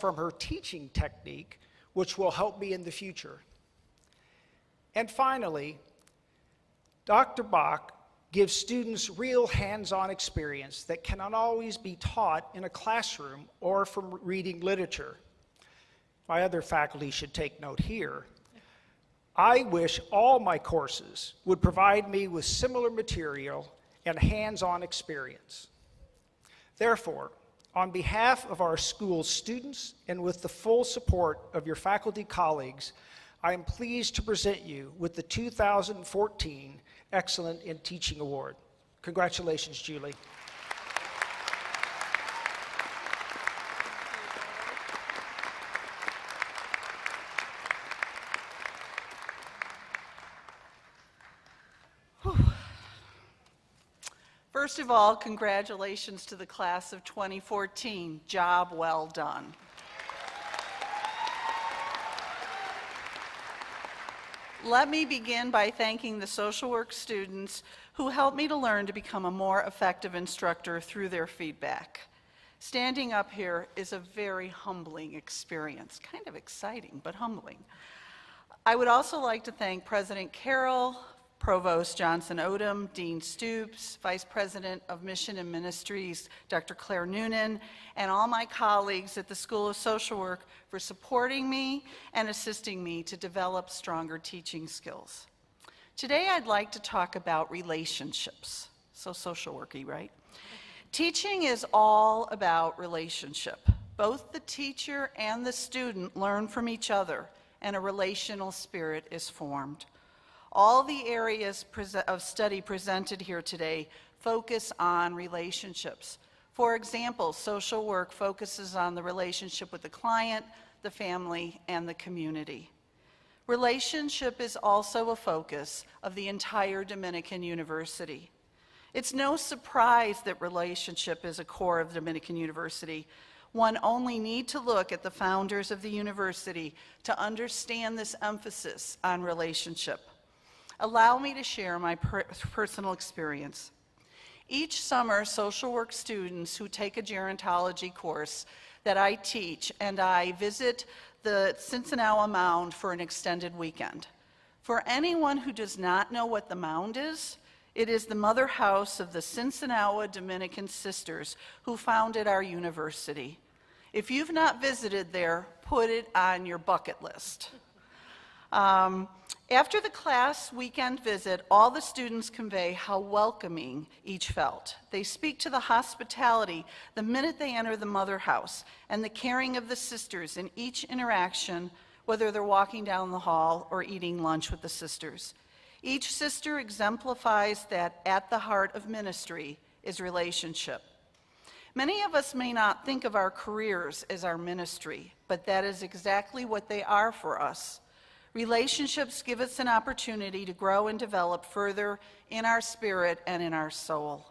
from her teaching technique, which will help me in the future. And finally, Dr. Bach gives students real hands-on experience that cannot always be taught in a classroom or from reading literature. My other faculty should take note here. I wish all my courses would provide me with similar material and hands-on experience. Therefore, on behalf of our school's students and with the full support of your faculty colleagues, I am pleased to present you with the 2014 Excellent in Teaching Award. Congratulations, Julie. First of all, congratulations to the class of 2014. Job well done. Let me begin by thanking the social work students who helped me to learn to become a more effective instructor through their feedback. Standing up here is a very humbling experience, kind of exciting, but humbling. I would also like to thank President Carroll, Provost Johnson Odom, Dean Stoops, Vice President of Mission and Ministries, Dr. Claire Noonan, and all my colleagues at the School of Social Work for supporting me and assisting me to develop stronger teaching skills. Today I'd like to talk about relationships. So social worky, right? Teaching is all about relationship. Both the teacher and the student learn from each other, and a relational spirit is formed. All the areas of study presented here today focus on relationships. For example, social work focuses on the relationship with the client, the family, and the community. Relationship is also a focus of the entire Dominican University. It's no surprise that relationship is a core of Dominican University. One only need to look at the founders of the university to understand this emphasis on relationship. Allow me to share my personal experience. Each summer, social work students who take a gerontology course that I teach, and I visit the Cincinnati Mound for an extended weekend. For anyone who does not know what the Mound is, it is the mother house of the Cincinnati Dominican sisters who founded our university. If you've not visited there, put it on your bucket list. After the class weekend visit, all the students convey how welcoming each felt. They speak to the hospitality the minute they enter the mother house and the caring of the sisters in each interaction, whether they're walking down the hall or eating lunch with the sisters. Each sister exemplifies that at the heart of ministry is relationship. Many of us may not think of our careers as our ministry, but that is exactly what they are for us. Relationships give us an opportunity to grow and develop further in our spirit and in our soul.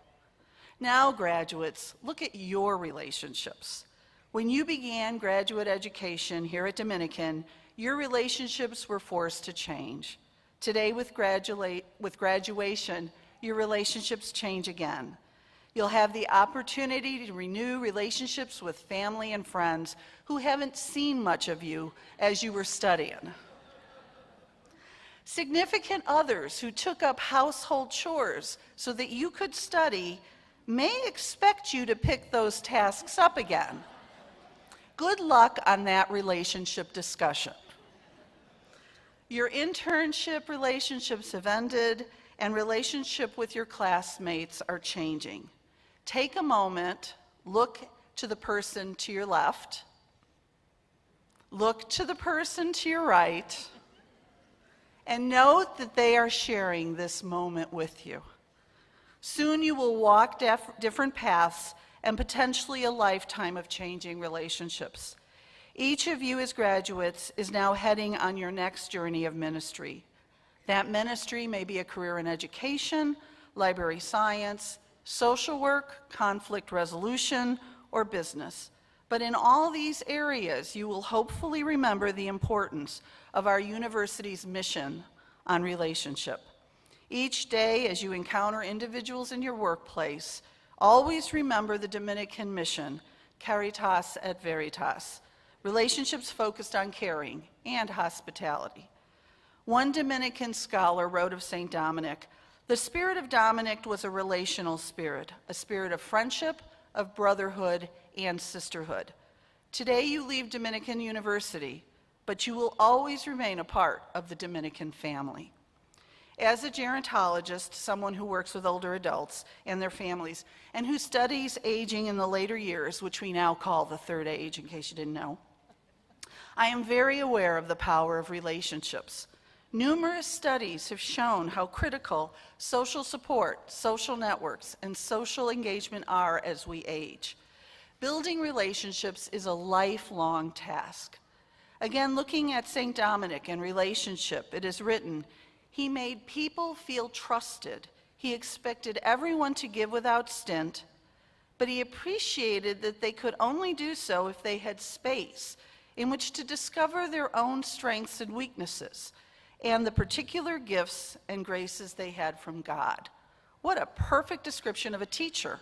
Now, graduates, look at your relationships. When you began graduate education here at Dominican, your relationships were forced to change. Today, with graduation, your relationships change again. You'll have the opportunity to renew relationships with family and friends who haven't seen much of you as you were studying. Significant others who took up household chores so that you could study may expect you to pick those tasks up again. Good luck on that relationship discussion. Your internship relationships have ended, and relationship with your classmates are changing. Take a moment, look to the person to your left, look to the person to your right, and note that they are sharing this moment with you. Soon you will walk different paths and potentially a lifetime of changing relationships. Each of you as graduates is now heading on your next journey of ministry. That ministry may be a career in education, library science, social work, conflict resolution, or business. But in all these areas, you will hopefully remember the importance of our university's mission on relationship. Each day, as you encounter individuals in your workplace, always remember the Dominican mission, Caritas et Veritas, relationships focused on caring and hospitality. One Dominican scholar wrote of St. Dominic, "The spirit of Dominic was a relational spirit, a spirit of friendship, of brotherhood, and sisterhood. Today you leave Dominican University, but you will always remain a part of the Dominican family." As a gerontologist, someone who works with older adults and their families, and who studies aging in the later years, which we now call the third age, in case you didn't know, I am very aware of the power of relationships. Numerous studies have shown how critical social support, social networks, and social engagement are as we age. Building relationships is a lifelong task. Again, looking at St. Dominic and relationship, it is written, "He made people feel trusted. He expected everyone to give without stint, but he appreciated that they could only do so if they had space in which to discover their own strengths and weaknesses, and the particular gifts and graces they had from God." What a perfect description of a teacher.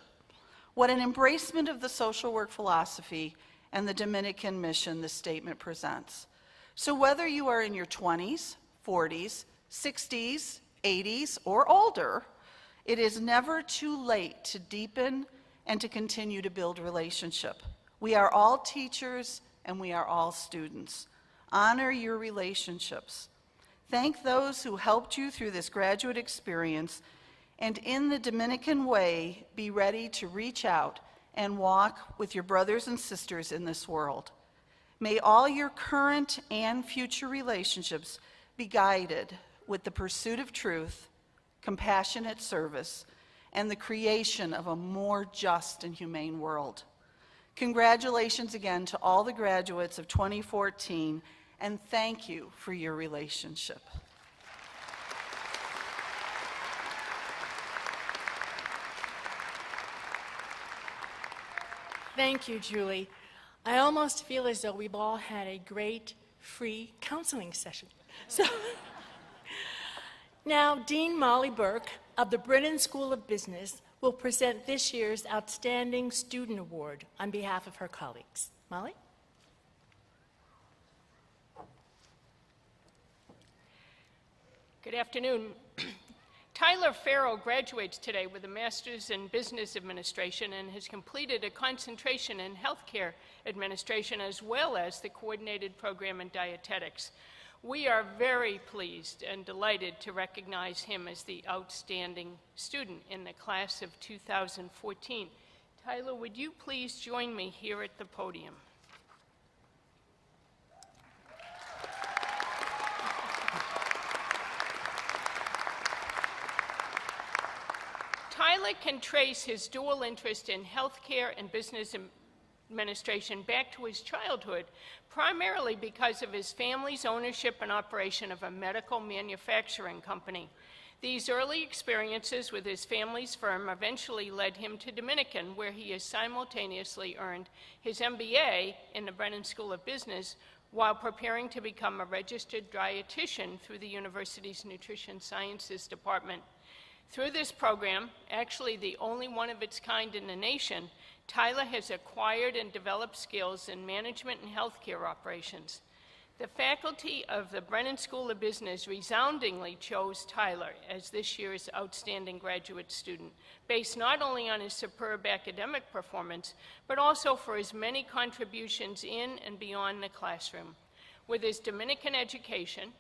What an embracement of the social work philosophy and the Dominican mission this statement presents. So whether you are in your 20s, 40s, 60s, 80s, or older, it is never too late to deepen and to continue to build relationship. We are all teachers and we are all students. Honor your relationships. Thank those who helped you through this graduate experience, and in the Dominican way, be ready to reach out and walk with your brothers and sisters in this world. May all your current and future relationships be guided with the pursuit of truth, compassionate service, and the creation of a more just and humane world. Congratulations again to all the graduates of 2014, and thank you for your relationship. Thank you, Julie. I almost feel as though we've all had a great free counseling session. So, now Dean Molly Burke of the Brennan School of Business will present this year's Outstanding Student Award on behalf of her colleagues. Molly? Good afternoon. Tyler Farrell graduates today with a master's in business administration and has completed a concentration in healthcare administration as well as the coordinated program in dietetics. We are very pleased and delighted to recognize him as the outstanding student in the class of 2014. Tyler, would you please join me here at the podium? Tyler can trace his dual interest in healthcare and business administration back to his childhood, primarily because of his family's ownership and operation of a medical manufacturing company. These early experiences with his family's firm eventually led him to Dominican, where he has simultaneously earned his MBA in the Brennan School of Business while preparing to become a registered dietitian through the university's Nutrition Sciences Department. Through this program, actually the only one of its kind in the nation, Tyler has acquired and developed skills in management and healthcare operations. The faculty of the Brennan School of Business resoundingly chose Tyler as this year's outstanding graduate student, based not only on his superb academic performance, but also for his many contributions in and beyond the classroom. With his Dominican education,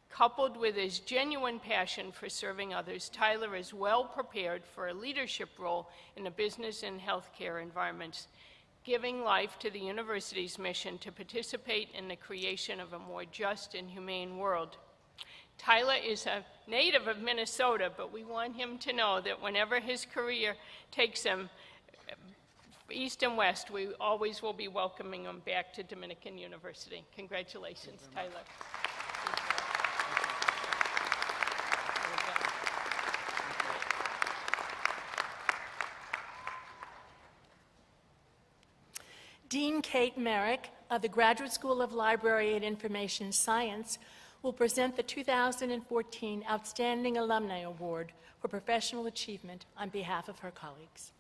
coupled with his genuine passion for serving others, Tyler is well prepared for a leadership role in the business and healthcare environments, giving life to the university's mission to participate in the creation of a more just and humane world. Tyler is a native of Minnesota, but we want him to know that whenever his career takes him east and west, we always will be welcoming him back to Dominican University. Congratulations, Tyler. Dean Kate Merrick of the Graduate School of Library and Information Science will present the 2014 Outstanding Alumni Award for Professional Achievement on behalf of her colleagues.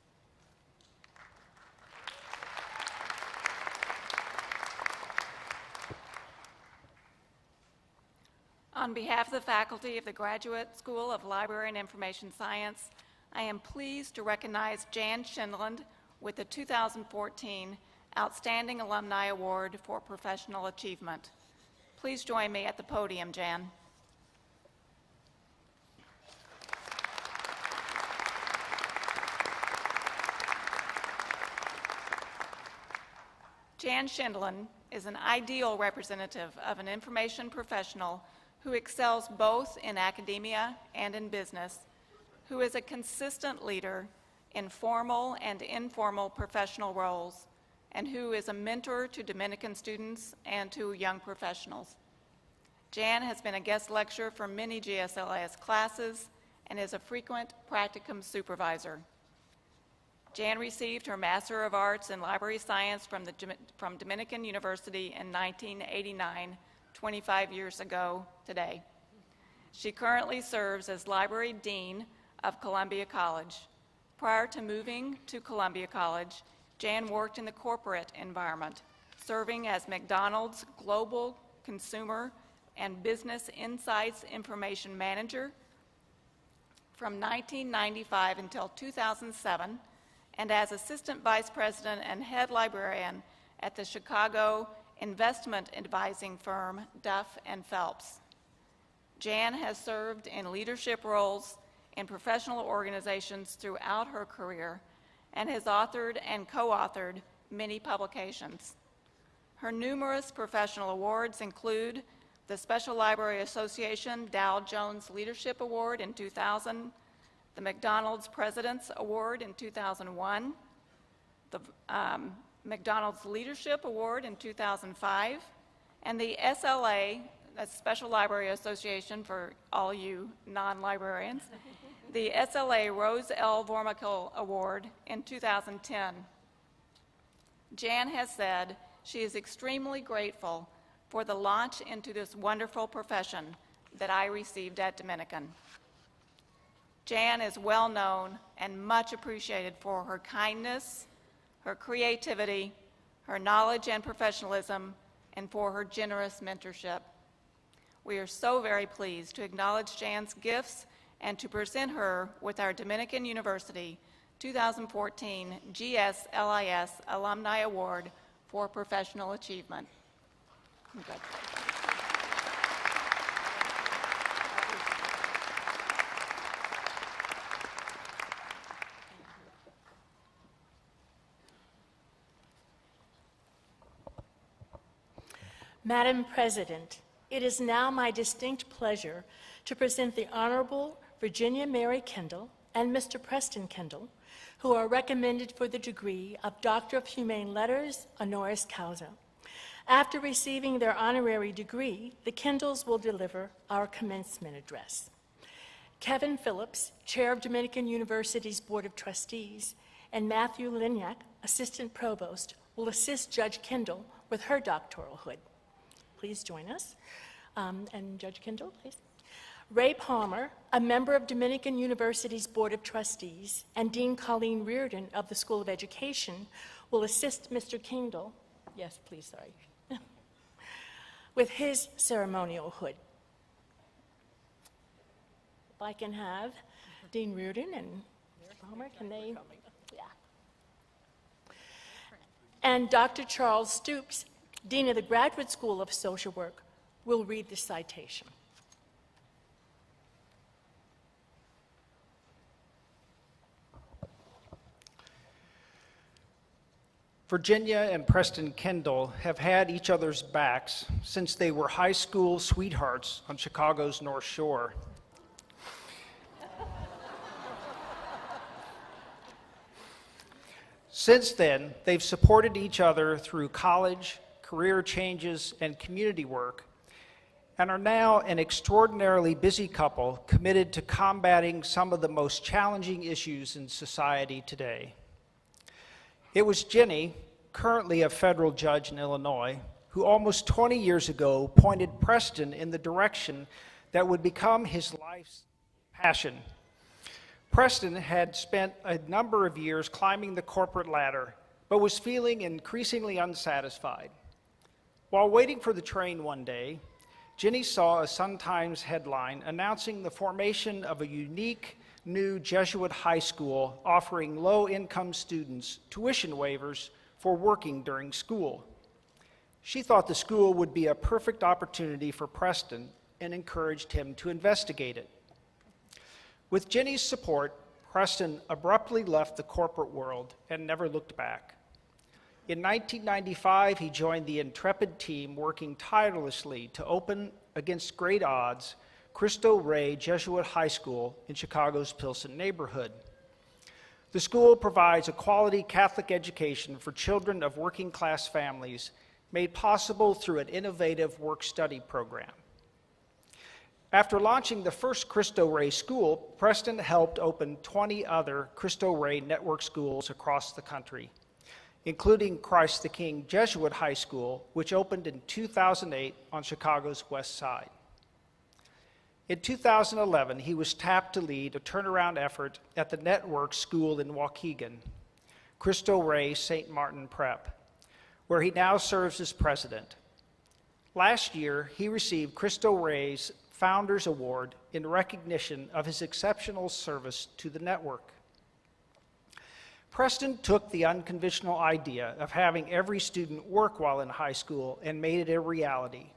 On behalf of the faculty of the Graduate School of Library and Information Science, I am pleased to recognize Jan Schindland with the 2014 Outstanding Alumni Award for Professional Achievement. Please join me at the podium, Jan. Jan Schindland is an ideal representative of an information professional who excels both in academia and in business, who is a consistent leader in formal and informal professional roles, and who is a mentor to Dominican students and to young professionals. Jan has been a guest lecturer for many GSLIS classes and is a frequent practicum supervisor. Jan received her Master of Arts in Library Science from Dominican University in 1989, 25 years ago today. She currently serves as Library Dean of Columbia College. Prior to moving to Columbia College, Jan worked in the corporate environment, serving as McDonald's Global Consumer and Business Insights Information Manager from 1995 until 2007, and as Assistant Vice President and Head Librarian at the Chicago investment advising firm Duff & Phelps. Jan has served in leadership roles in professional organizations throughout her career and has authored and co-authored many publications. Her numerous professional awards include the Special Library Association Dow Jones Leadership Award in 2000, the McDonald's President's Award in 2001, the McDonald's Leadership Award in 2005, and the SLA, that's Special Library Association for all you non-librarians, the SLA Rose L. Vormikel Award in 2010. Jan has said she is extremely grateful for the launch into this wonderful profession that I received at Dominican. Jan is well known and much appreciated for her kindness, her creativity, her knowledge and professionalism, and for her generous mentorship. We are so very pleased to acknowledge Jan's gifts and to present her with our Dominican University 2014 GSLIS Alumni Award for Professional Achievement. Congratulations. Madam President, it is now my distinct pleasure to present the Honorable Virginia Mary Kendall and Mr. Preston Kendall, who are recommended for the degree of Doctor of Humane Letters, honoris causa. After receiving their honorary degree, the Kendalls will deliver our commencement address. Kevin Phillips, Chair of Dominican University's Board of Trustees, and Matthew Lignac, Assistant Provost, will assist Judge Kendall with her doctoral hood. Please join us. And Judge Kendall, please. Ray Palmer, a member of Dominican University's Board of Trustees, and Dean Colleen Reardon of the School of Education will assist Mr. Kendall, yes, please, sorry, with his ceremonial hood. If I can have Dean Reardon and Mr. Palmer, can they? Yeah. And Dr. Charles Stoops, Dean of the Graduate School of Social Work, will read the citation. Virginia and Preston Kendall have had each other's backs since they were high school sweethearts on Chicago's North Shore. Since then, they've supported each other through college, career changes, and community work, and are now an extraordinarily busy couple committed to combating some of the most challenging issues in society today. It was Jenny, currently a federal judge in Illinois, who almost 20 years ago pointed Preston in the direction that would become his life's passion. Preston had spent a number of years climbing the corporate ladder, but was feeling increasingly unsatisfied. While waiting for the train one day, Ginny saw a Sun-Times headline announcing the formation of a unique new Jesuit high school offering low-income students tuition waivers for working during school. She thought the school would be a perfect opportunity for Preston and encouraged him to investigate it. With Ginny's support, Preston abruptly left the corporate world and never looked back. In 1995, he joined the intrepid team working tirelessly to open, against great odds, Cristo Rey Jesuit High School in Chicago's Pilsen neighborhood. The school provides a quality Catholic education for children of working-class families, made possible through an innovative work-study program. After launching the first Cristo Rey school, Preston helped open 20 other Cristo Rey network schools across the country, including Christ the King Jesuit High School, which opened in 2008 on Chicago's West Side. In 2011, he was tapped to lead a turnaround effort at the network school in Waukegan, Cristo Rey St. Martin Prep, where he now serves as president. Last year, he received Cristo Rey's Founders Award in recognition of his exceptional service to the network. Preston took the unconventional idea of having every student work while in high school and made it a reality.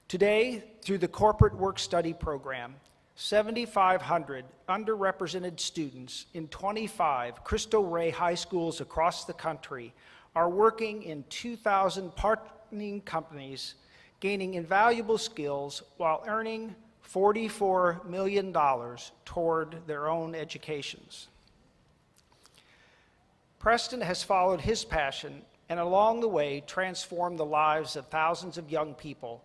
Today, through the Corporate Work-Study Program, 7,500 underrepresented students in 25 Cristo Rey high schools across the country are working in 2,000 partnering companies, gaining invaluable skills while earning $44 million toward their own educations. Preston has followed his passion and along the way transformed the lives of thousands of young people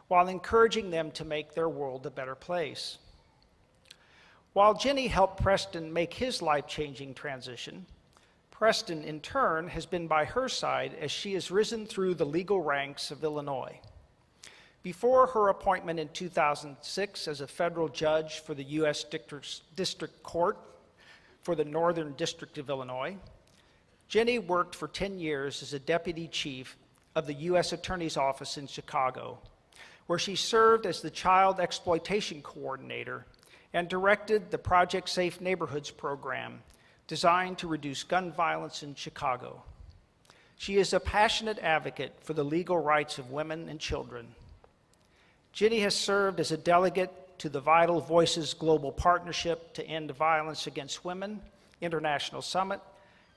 while encouraging them to make their world a better place. While Ginny helped Preston make his life-changing transition, Preston, in turn, has been by her side as she has risen through the legal ranks of Illinois. Before her appointment in 2006 as a federal judge for the U.S. District Court for the Northern District of Illinois, Ginny worked for 10 years as a deputy chief of the U.S. Attorney's Office in Chicago, where she served as the child exploitation coordinator and directed the Project Safe Neighborhoods program designed to reduce gun violence in Chicago. She is a passionate advocate for the legal rights of women and children. Ginny has served as a delegate to the Vital Voices Global Partnership to End Violence Against Women International Summit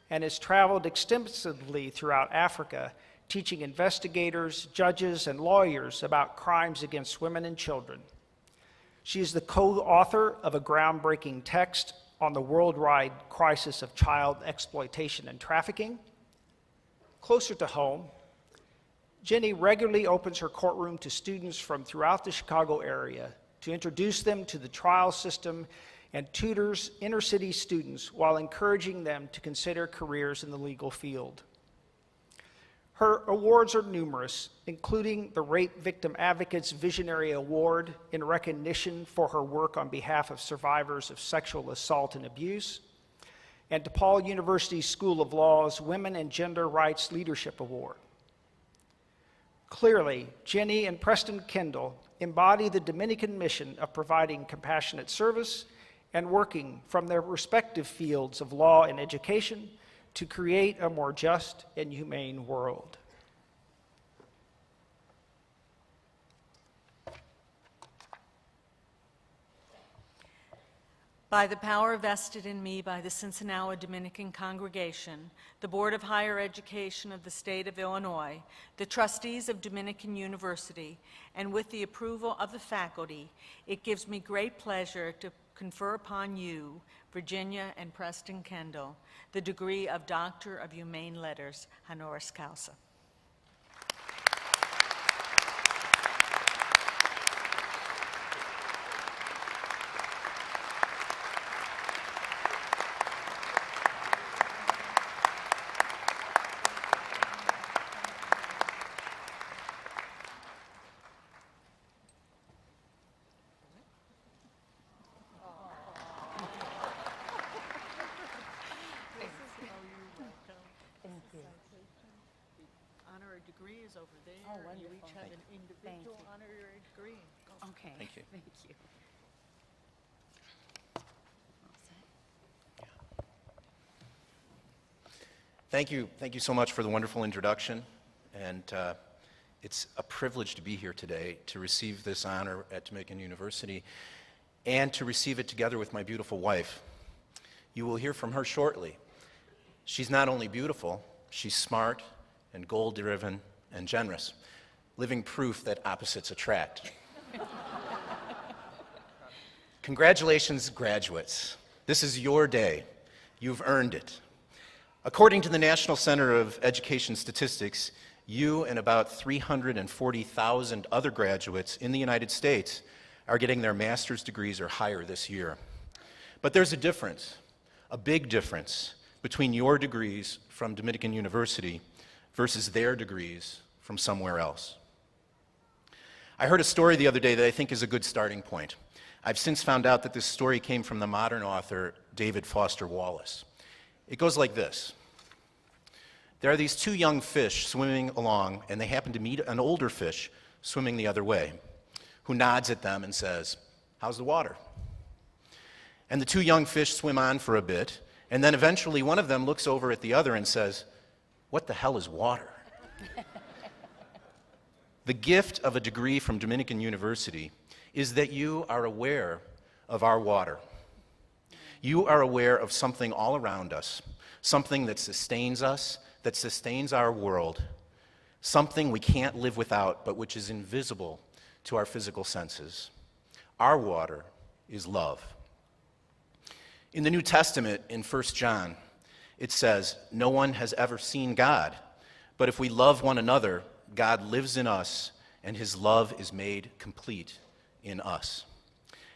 and has traveled extensively throughout Africa, teaching investigators, judges, and lawyers about crimes against women and children. She is the co-author of a groundbreaking text on the worldwide crisis of child exploitation and trafficking. Closer to home, Ginny regularly opens her courtroom to students from throughout the Chicago area to introduce them to the trial system and tutors inner-city students while encouraging them to consider careers in the legal field. Her awards are numerous, including the Rape Victim Advocates Visionary Award in recognition for her work on behalf of survivors of sexual assault and abuse, and DePaul University School of Law's Women and Gender Rights Leadership Award. Clearly, Ginny and Preston Kendall embody the Dominican mission of providing compassionate service and working from their respective fields of law and education to create a more just and humane world. By the power vested in me by the Cincinnati Dominican Congregation, the Board of Higher Education of the State of Illinois, the trustees of Dominican University, and with the approval of the faculty, it gives me great pleasure to confer upon you, Virginia and Preston Kendall, the degree of Doctor of Humane Letters, honoris causa. over there. Oh, and You each wonderful. have an individual you. honorary degree. Go. Okay. Thank you. Thank you. All set. Thank you so much for the wonderful introduction, and it's a privilege to be here today to receive this honor at Dominican University and to receive it together with my beautiful wife. You will hear from her shortly. She's not only beautiful, she's smart and goal-driven and generous, living proof that opposites attract. Congratulations, graduates. This is your day. You've earned it. According to the National Center of Education Statistics, you and about 340,000 other graduates in the United States are getting their master's degrees or higher this year. But there's a difference, a big difference, between your degrees from Dominican University versus their degrees from somewhere else. I heard a story the other day that I think is a good starting point. I've since found out that this story came from the modern author David Foster Wallace. It goes like this. There are these two young fish swimming along, and they happen to meet an older fish swimming the other way, who nods at them and says, "How's the water?" And the two young fish swim on for a bit, and then eventually one of them looks over at the other and says, "What the hell is water?" The gift of a degree from Dominican University is that you are aware of our water. You are aware of something all around us, something that sustains us, that sustains our world, something we can't live without, but which is invisible to our physical senses. Our water is love. In the New Testament, in 1 John, it says, "No one has ever seen God, but if we love one another, God lives in us, and his love is made complete in us."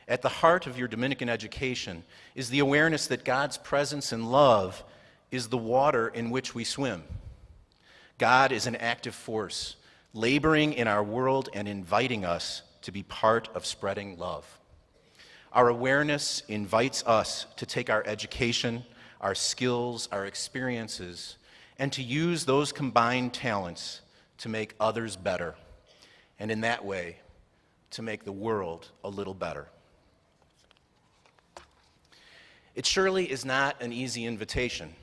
At the heart of your Dominican education is the awareness that God's presence and love is the water in which we swim. God is an active force, laboring in our world and inviting us to be part of spreading love. Our awareness invites us to take our education, our skills, our experiences, and to use those combined talents to make others better, and in that way, to make the world a little better. It surely is not an easy invitation.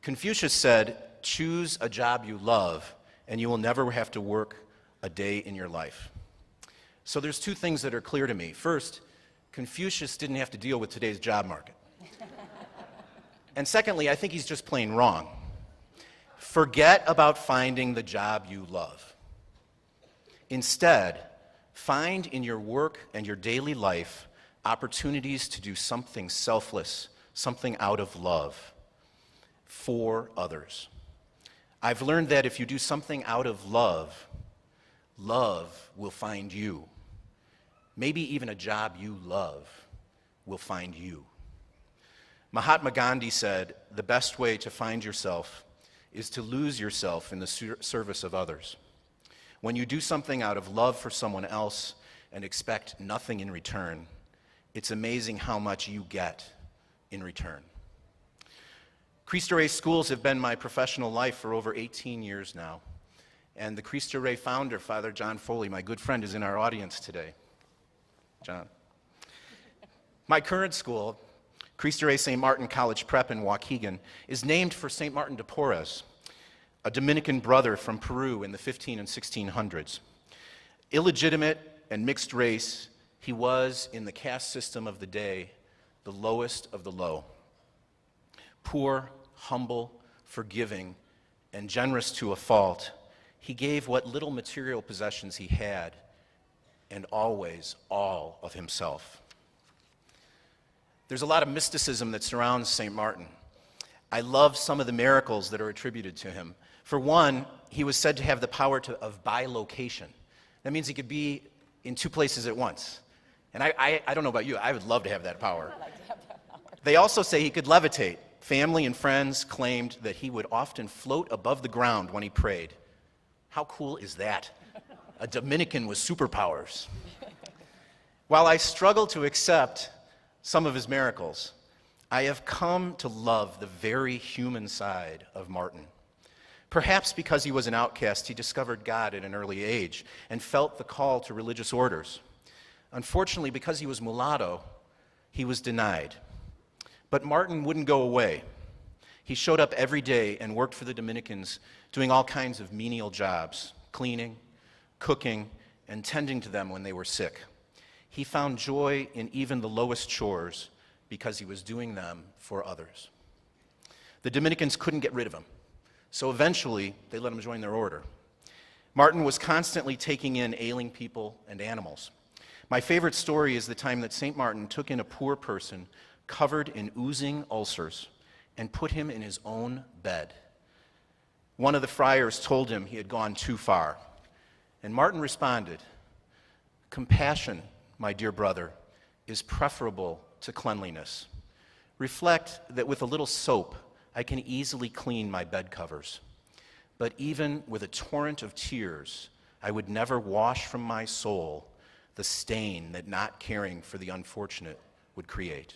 Confucius said, "Choose a job you love, and you will never have to work a day in your life." So there's two things that are clear to me. First, Confucius didn't have to deal with today's job market. And secondly, I think he's just plain wrong. Forget about finding the job you love. Instead, find in your work and your daily life opportunities to do something selfless, something out of love for others. I've learned that if you do something out of love, love will find you. Maybe even a job you love will find you. Mahatma Gandhi said, "The best way to find yourself is to lose yourself in the service of others." When you do something out of love for someone else and expect nothing in return, it's amazing how much you get in return. Cristo Rey schools have been my professional life for over 18 years now. And the Cristo Rey founder, Father John Foley, my good friend, is in our audience today. John. My current school, Cristo Rey St. Martin College Prep in Waukegan, is named for St. Martin de Porres, a Dominican brother from Peru in the 15 and 1600s. Illegitimate and mixed race, he was, in the caste system of the day, the lowest of the low. Poor, humble, forgiving, and generous to a fault, he gave what little material possessions he had, and always all of himself. There's a lot of mysticism that surrounds St. Martin. I love some of the miracles that are attributed to him. For one, he was said to have the power of bilocation. That means he could be in two places at once. And I don't know about you, I would love to have that power. They also say he could levitate. Family and friends claimed that he would often float above the ground when he prayed. How cool is that? A Dominican with superpowers. While I struggle to accept some of his miracles, I have come to love the very human side of Martin. Perhaps because he was an outcast, he discovered God at an early age and felt the call to religious orders. Unfortunately, because he was mulatto, he was denied. But Martin wouldn't go away. He showed up every day and worked for the Dominicans, doing all kinds of menial jobs, cleaning, cooking, and tending to them when they were sick. He found joy in even the lowest chores because he was doing them for others. The Dominicans couldn't get rid of him, so eventually they let him join their order. Martin was constantly taking in ailing people and animals. My favorite story is the time that St. Martin took in a poor person covered in oozing ulcers and put him in his own bed. One of the friars told him he had gone too far, and Martin responded, "Compassion, my dear brother, is preferable to cleanliness. Reflect that with a little soap, I can easily clean my bed covers. But even with a torrent of tears, I would never wash from my soul the stain that not caring for the unfortunate would create."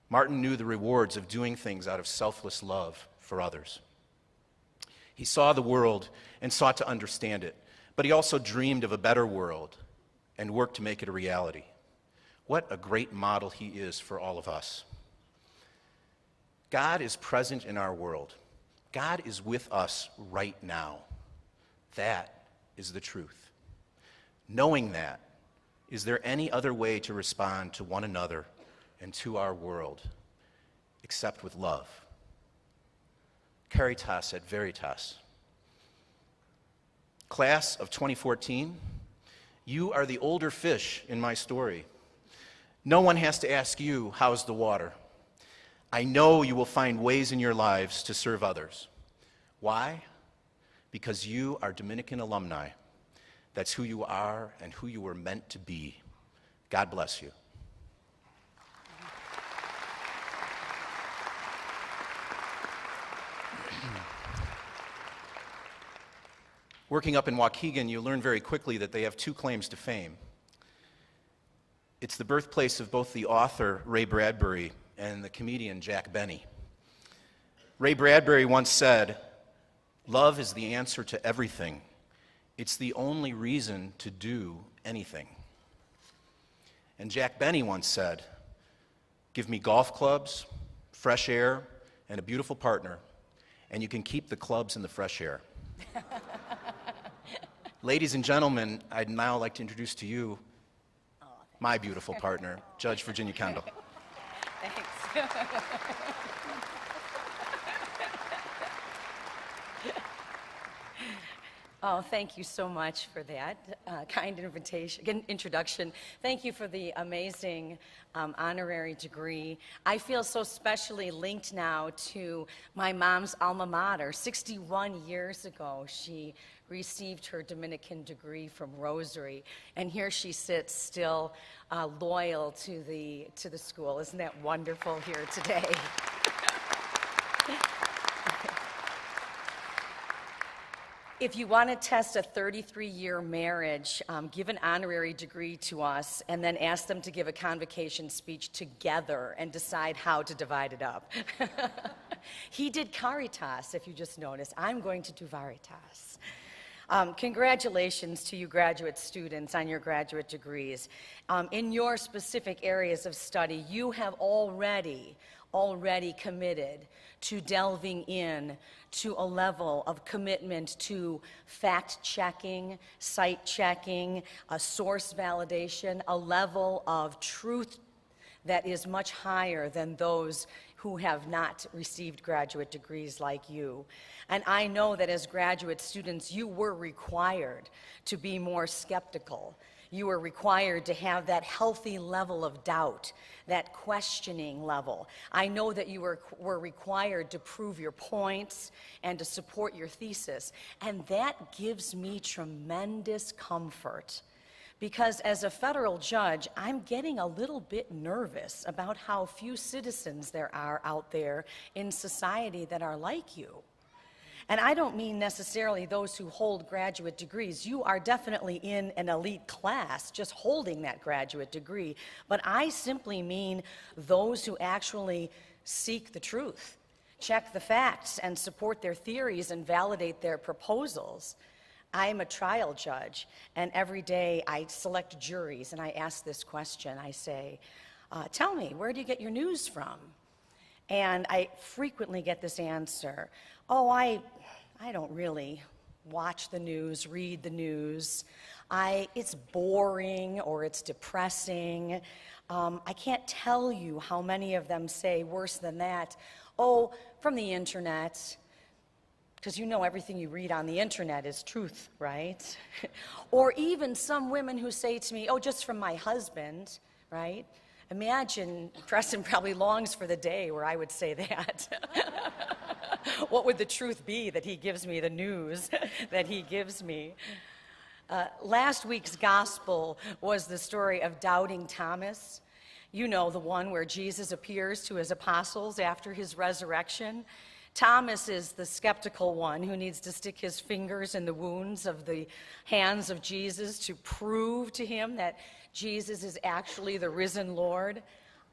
Martin knew the rewards of doing things out of selfless love for others. He saw the world and sought to understand it, but he also dreamed of a better world and worked to make it a reality. What a great model he is for all of us. God is present in our world. God is with us right now. That is the truth. Knowing that, is there any other way to respond to one another and to our world except with love? Caritas et veritas. Class of 2014, you are the older fish in my story. No one has to ask you, how's the water? I know you will find ways in your lives to serve others. Why? Because you are Dominican alumni. That's who you are and who you were meant to be. God bless you. Working up in Waukegan, you learn very quickly that they have two claims to fame. It's the birthplace of both the author, Ray Bradbury, and the comedian, Jack Benny. Ray Bradbury once said, "Love is the answer to everything. It's the only reason to do anything." And Jack Benny once said, "Give me golf clubs, fresh air, and a beautiful partner, and you can keep the clubs and the fresh air." Ladies and gentlemen, I'd now like to introduce to you my beautiful partner, Judge Virginia Kendall. Thanks. Oh, thank you so much for that kind introduction. Thank you for the amazing honorary degree. I feel so specially linked now to my mom's alma mater. 61 years ago, she received her Dominican degree from Rosary, and here she sits still loyal to the school. Isn't that wonderful here today? If you want to test a 33-year marriage, give an honorary degree to us and then ask them to give a convocation speech together and decide how to divide it up. He did Caritas, if you just noticed. I'm going to do Veritas. Congratulations to you graduate students on your graduate degrees. In your specific areas of study, you have already committed to delving in to a level of commitment to fact-checking, site-checking, source validation, a level of truth that is much higher than those who have not received graduate degrees like you. And I know that as graduate students, you were required to be more skeptical. You were required to have that healthy level of doubt, that questioning level. I know that you were required to prove your points and to support your thesis. And that gives me tremendous comfort. Because as a federal judge, I'm getting a little bit nervous about how few citizens there are out there in society that are like you. And I don't mean necessarily those who hold graduate degrees. You are definitely in an elite class just holding that graduate degree. But I simply mean those who actually seek the truth, check the facts and support their theories and validate their proposals. I'm a trial judge, and every day I select juries and I ask this question. I say, tell me, where do you get your news from? And I frequently get this answer, oh, I don't really watch the news, read the news. It's boring or it's depressing. I can't tell you how many of them say worse than that, oh, from the internet, because you know everything you read on the internet is truth, right? Or even some women who say to me, oh, just from my husband, right? Imagine, Preston probably longs for the day where I would say that. What would the truth be that he gives me, the news that he gives me? Last week's gospel was the story of doubting Thomas. You know, the one where Jesus appears to his apostles after his resurrection. Thomas is the skeptical one who needs to stick his fingers in the wounds of the hands of Jesus to prove to him that Jesus is actually the risen Lord.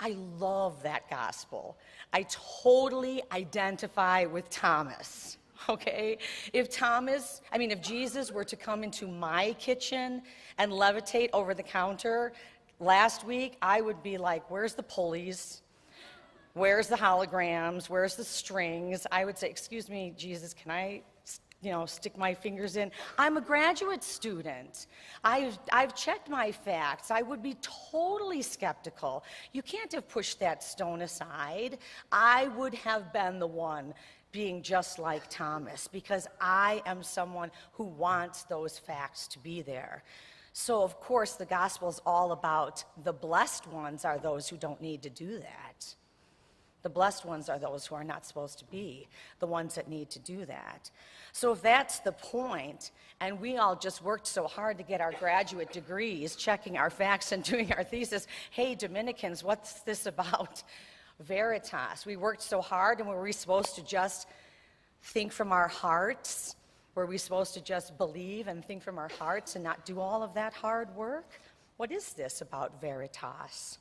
I love that gospel. I totally identify with Thomas, okay? If Jesus were to come into my kitchen and levitate over the counter last week, I would be like, where's the pulleys? Where's the holograms? Where's the strings? I would say, excuse me, Jesus, can I, stick my fingers in? I'm a graduate student. I've checked my facts. I would be totally skeptical. You can't have pushed that stone aside. I would have been the one being just like Thomas because I am someone who wants those facts to be there. So, of course, the gospel is all about the blessed ones are those who don't need to do that. The blessed ones are those who are not supposed to be the ones that need to do that. So if that's the point, and we all just worked so hard to get our graduate degrees, checking our facts and doing our thesis, hey, Dominicans, what's this about Veritas? We worked so hard, and were we supposed to just think from our hearts? Were we supposed to just believe and think from our hearts and not do all of that hard work? What is this about Veritas?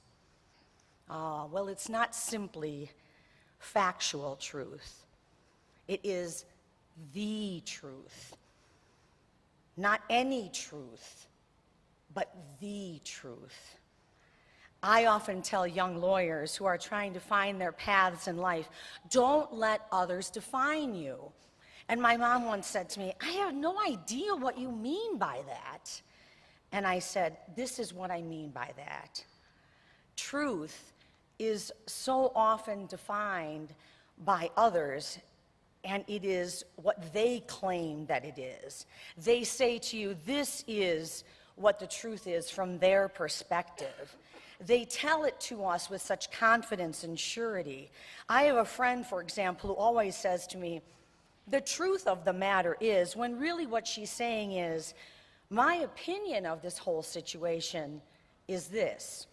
Well, it's not simply factual truth. It is the truth. Not any truth, but the truth. I often tell young lawyers who are trying to find their paths in life, don't let others define you. And my mom once said to me, I have no idea what you mean by that. And I said, this is what I mean by that. Truth is so often defined by others, and it is what they claim that it is. They say to you, this is what the truth is from their perspective. They tell it to us with such confidence and surety. I have a friend, for example, who always says to me, the truth of the matter is, when really what she's saying is, my opinion of this whole situation is this.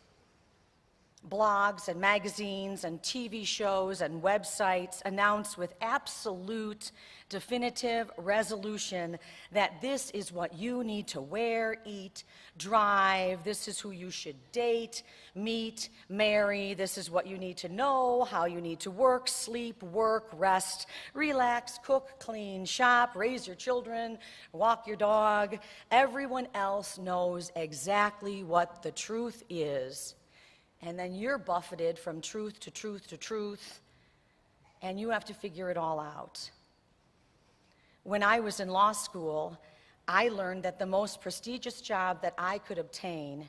Blogs and magazines and TV shows and websites announce with absolute definitive resolution that this is what you need to wear, eat, drive, this is who you should date, meet, marry, this is what you need to know, how you need to work, sleep, work, rest, relax, cook, clean, shop, raise your children, walk your dog. Everyone else knows exactly what the truth is. And then you're buffeted from truth to truth to truth, and you have to figure it all out. When I was in law school, I learned that the most prestigious job that I could obtain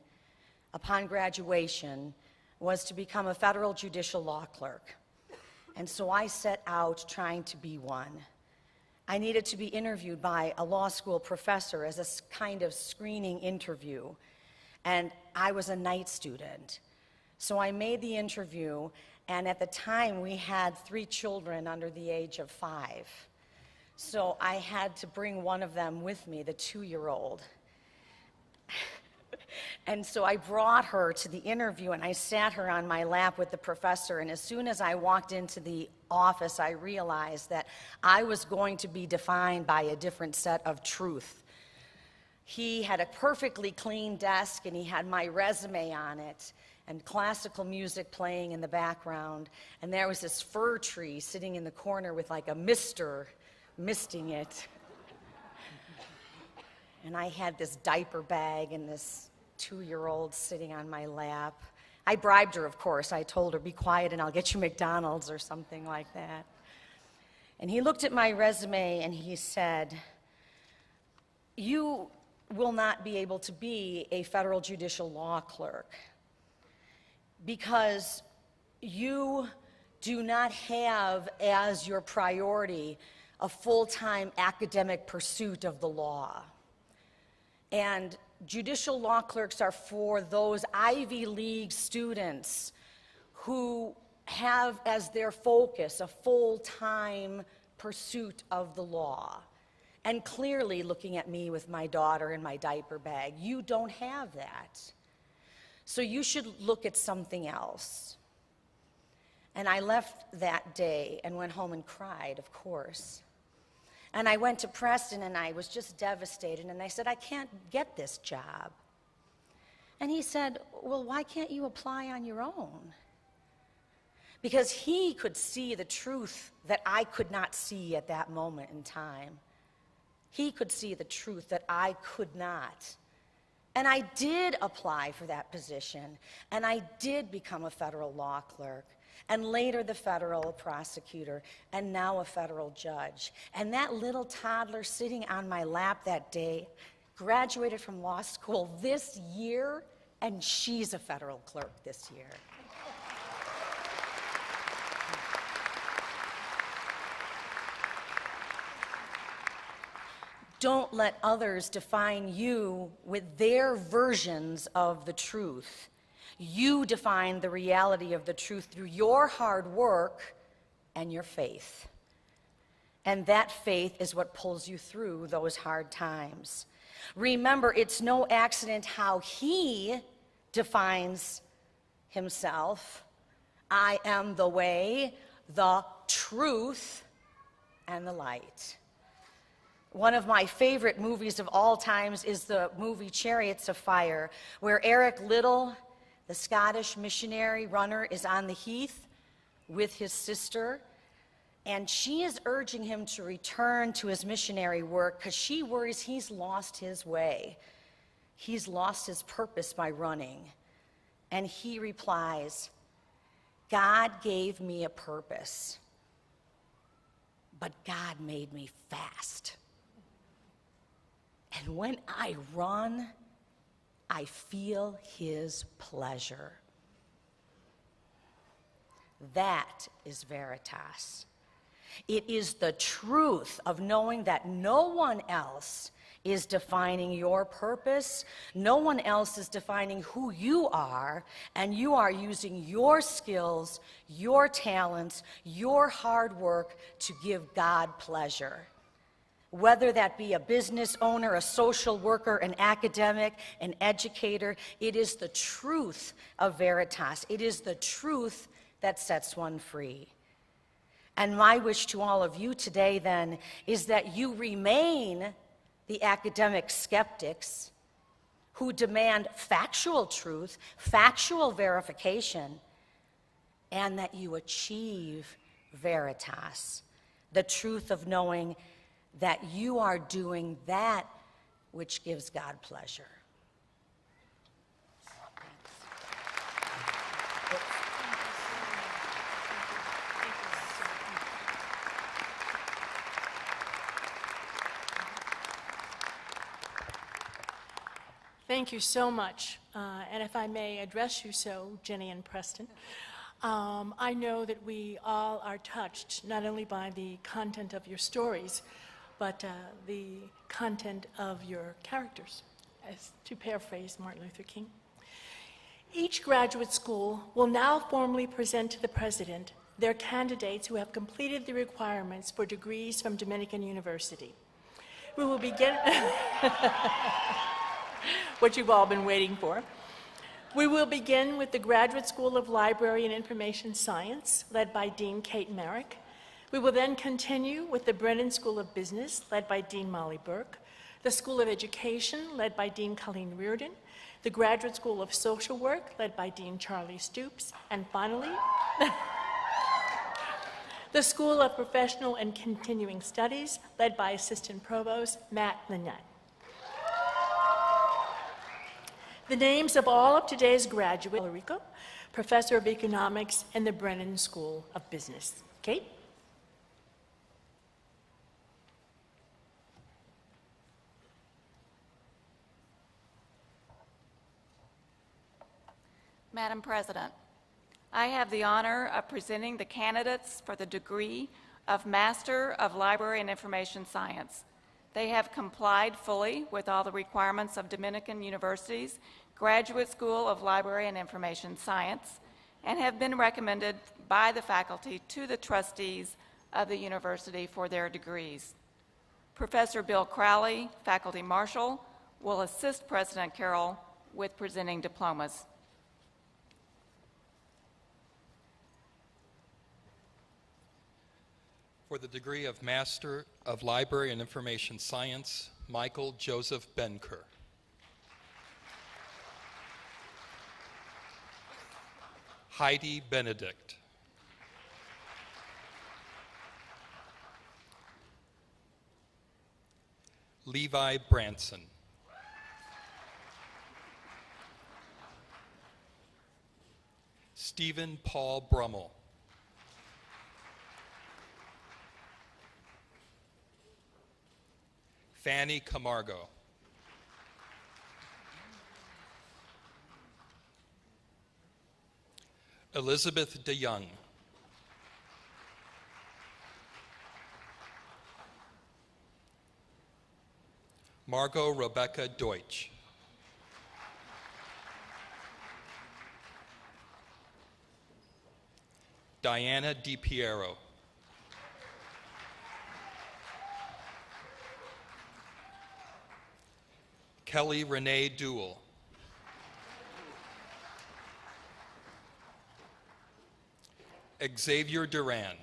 upon graduation was to become a federal judicial law clerk. And so I set out trying to be one. I needed to be interviewed by a law school professor as a kind of screening interview, and I was a night student. So I made the interview, and at the time we had 3 children under the age of 5. So I had to bring one of them with me, the 2-year-old. And so I brought her to the interview, and I sat her on my lap with the professor, and as soon as I walked into the office, I realized that I was going to be defined by a different set of truth. He had a perfectly clean desk, and he had my resume on it. and classical music playing in the background, and there was this fir tree sitting in the corner with like a mister misting it. And I had this diaper bag and this 2-year-old sitting on my lap. I bribed her, of course. I told her, be quiet and I'll get you McDonald's or something like that. And he looked at my resume and he said, you will not be able to be a federal judicial law clerk because you do not have as your priority a full-time academic pursuit of the law. And judicial law clerks are for those Ivy League students who have as their focus a full-time pursuit of the law. And clearly, looking at me with my daughter in my diaper bag, you don't have that. So you should look at something else. And I left that day and went home and cried, of course. And I went to Preston and I was just devastated. And I said, I can't get this job. And he said, well, why can't you apply on your own? Because he could see the truth that I could not see at that moment in time. He could see the truth that I could not. And I did apply for that position. And I did become a federal law clerk. And later the federal prosecutor, and now a federal judge. And that little toddler sitting on my lap that day graduated from law school this year, and she's a federal clerk this year. Don't let others define you with their versions of the truth. You define the reality of the truth through your hard work and your faith. And that faith is what pulls you through those hard times. Remember, it's no accident how he defines himself. I am the way, the truth, and the light. One of my favorite movies of all times is the movie Chariots of Fire, where Eric Liddell, the Scottish missionary runner, is on the heath with his sister, and she is urging him to return to his missionary work because she worries he's lost his way. He's lost his purpose by running. And he replies, God gave me a purpose, but God made me fast. And when I run, I feel his pleasure. That is veritas. It is the truth of knowing that no one else is defining your purpose, no one else is defining who you are, and you are using your skills, your talents, your hard work to give God pleasure. Whether that be a business owner, a social worker, an academic, an educator, it is the truth of veritas. It is the truth that sets one free. And my wish to all of you today, then, is that you remain the academic skeptics who demand factual truth, factual verification, and that you achieve veritas, the truth of knowing that you are doing that which gives God pleasure. Thank you so much. And if I may address you so, Jenny and Preston, I know that we all are touched not only by the content of your stories, but the content of your characters, as to paraphrase Martin Luther King. Each graduate school will now formally present to the president their candidates who have completed the requirements for degrees from Dominican University. We will begin, what you've all been waiting for. We will begin with the Graduate School of Library and Information Science, led by Dean Kate Merrick. We will then continue with the Brennan School of Business, led by Dean Molly Burke, the School of Education, led by Dean Colleen Reardon, the Graduate School of Social Work, led by Dean Charlie Stoops, and finally, the School of Professional and Continuing Studies, led by Assistant Provost Matt Lynette. The names of all of today's graduates: Rico, Professor of Economics in the Brennan School of Business. Kate? Madam President, I have the honor of presenting the candidates for the degree of Master of Library and Information Science. They have complied fully with all the requirements of Dominican University's Graduate School of Library and Information Science and have been recommended by the faculty to the trustees of the university for their degrees. Professor Bill Crowley, Faculty Marshal, will assist President Carroll with presenting diplomas. For the degree of Master of Library and Information Science, Michael Joseph Benker. Heidi Benedict. Levi Branson. Stephen Paul Brummel. Fanny Camargo. Elizabeth DeYoung. Margot Rebecca Deutsch. Diana DiPiero. Kelly Renee Duell. Xavier Duran.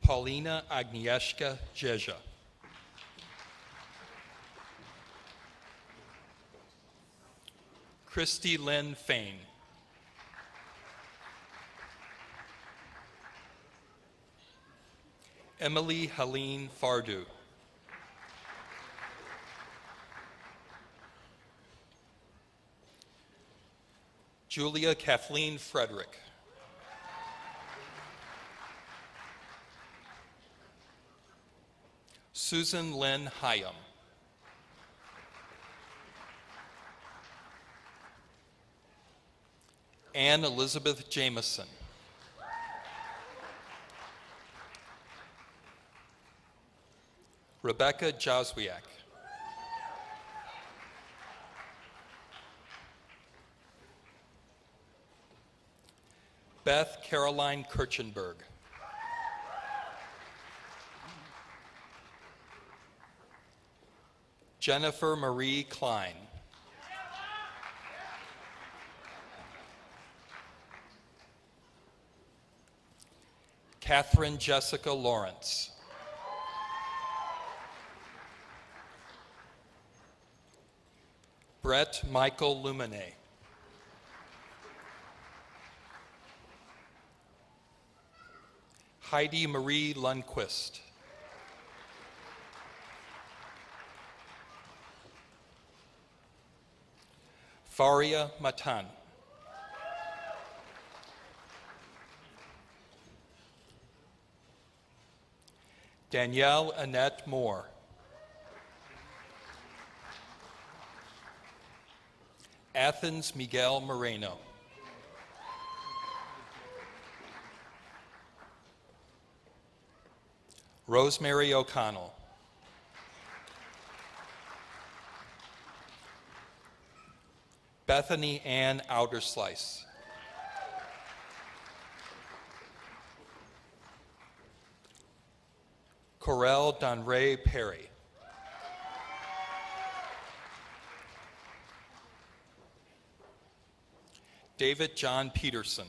Paulina Agnieszka Jeja. Christy Lynn Fain. Emily Helene Fardu. Julia Kathleen Frederick. Susan Lynn Hyam. Anne Elizabeth Jameson. Rebecca Joswiak. Beth Caroline Kirchenberg. Jennifer Marie Klein. Catherine Jessica Lawrence. Brett Michael Lumine. Heidi Marie Lundquist. Faria Matan. Danielle Annette Moore. Athens Miguel Moreno. Rosemary O'Connell. Bethany Ann Outerslice. Corel Donray Perry. David John Peterson.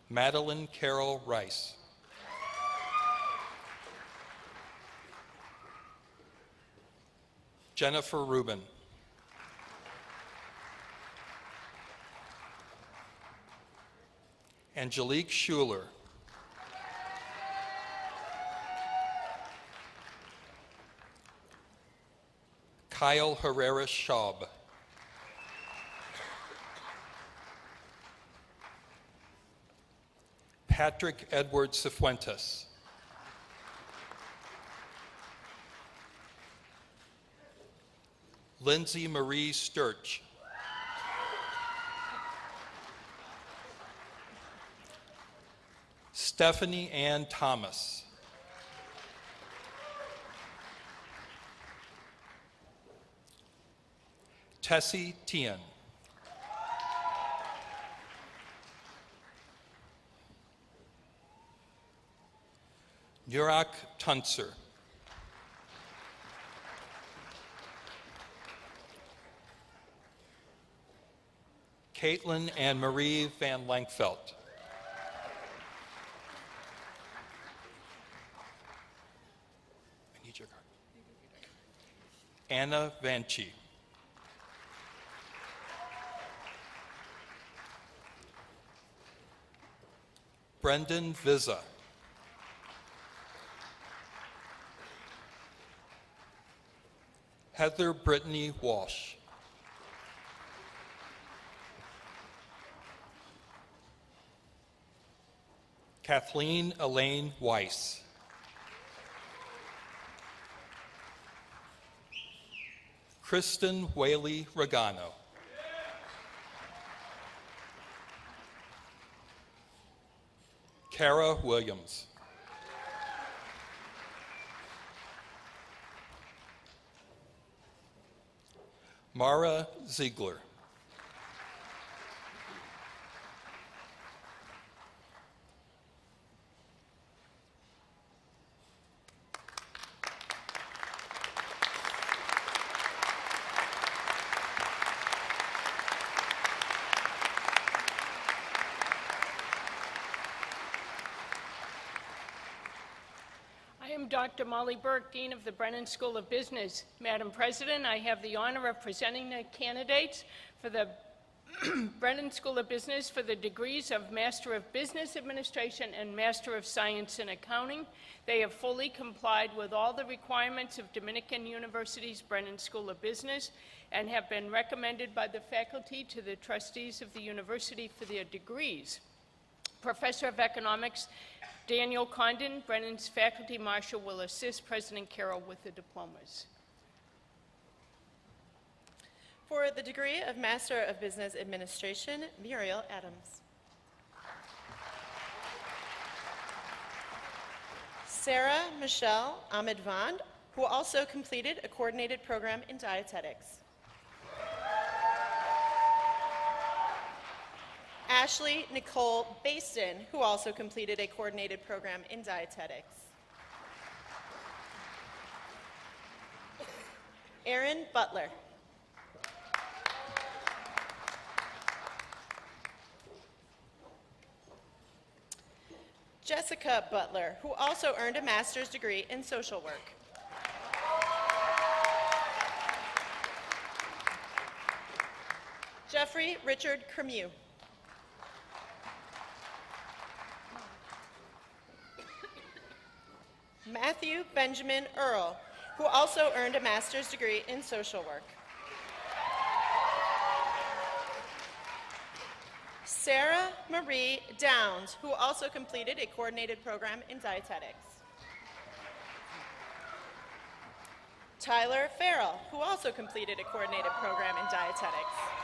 Madeline Carol Rice. Jennifer Rubin. Angelique Schuler. Kyle Herrera Schaub. Patrick Edward Cifuentes. Lindsay Marie Sturch. Stephanie Ann Thomas. Tessie Tien. Nurak Tunser. Caitlin Ann Marie Van Lankfelt. I need your card. Anna Vanchi. Brendan Vizza. Heather Brittany Walsh. Kathleen Elaine Weiss. Kristen Whaley Regano. Kara Williams. Mara Ziegler. I am Dr. Molly Burke, Dean of the Brennan School of Business. Madam President, I have the honor of presenting the candidates for the Brennan School of Business for the degrees of Master of Business Administration and Master of Science in Accounting. They have fully complied with all the requirements of Dominican University's Brennan School of Business and have been recommended by the faculty to the trustees of the university for their degrees. Professor of Economics Daniel Condon, Brennan's faculty marshal, will assist President Carroll with the diplomas. For the degree of Master of Business Administration, Muriel Adams. Sarah Michelle Ahmed-Vand, who also completed a coordinated program in dietetics. Ashley Nicole Baston, who also completed a coordinated program in dietetics. Erin Butler. Jessica Butler, who also earned a master's degree in social work. Jeffrey Richard Cremieux. Matthew Benjamin Earl, who also earned a master's degree in social work. Sarah Marie Downs, who also completed a coordinated program in dietetics. Tyler Farrell, who also completed a coordinated program in dietetics.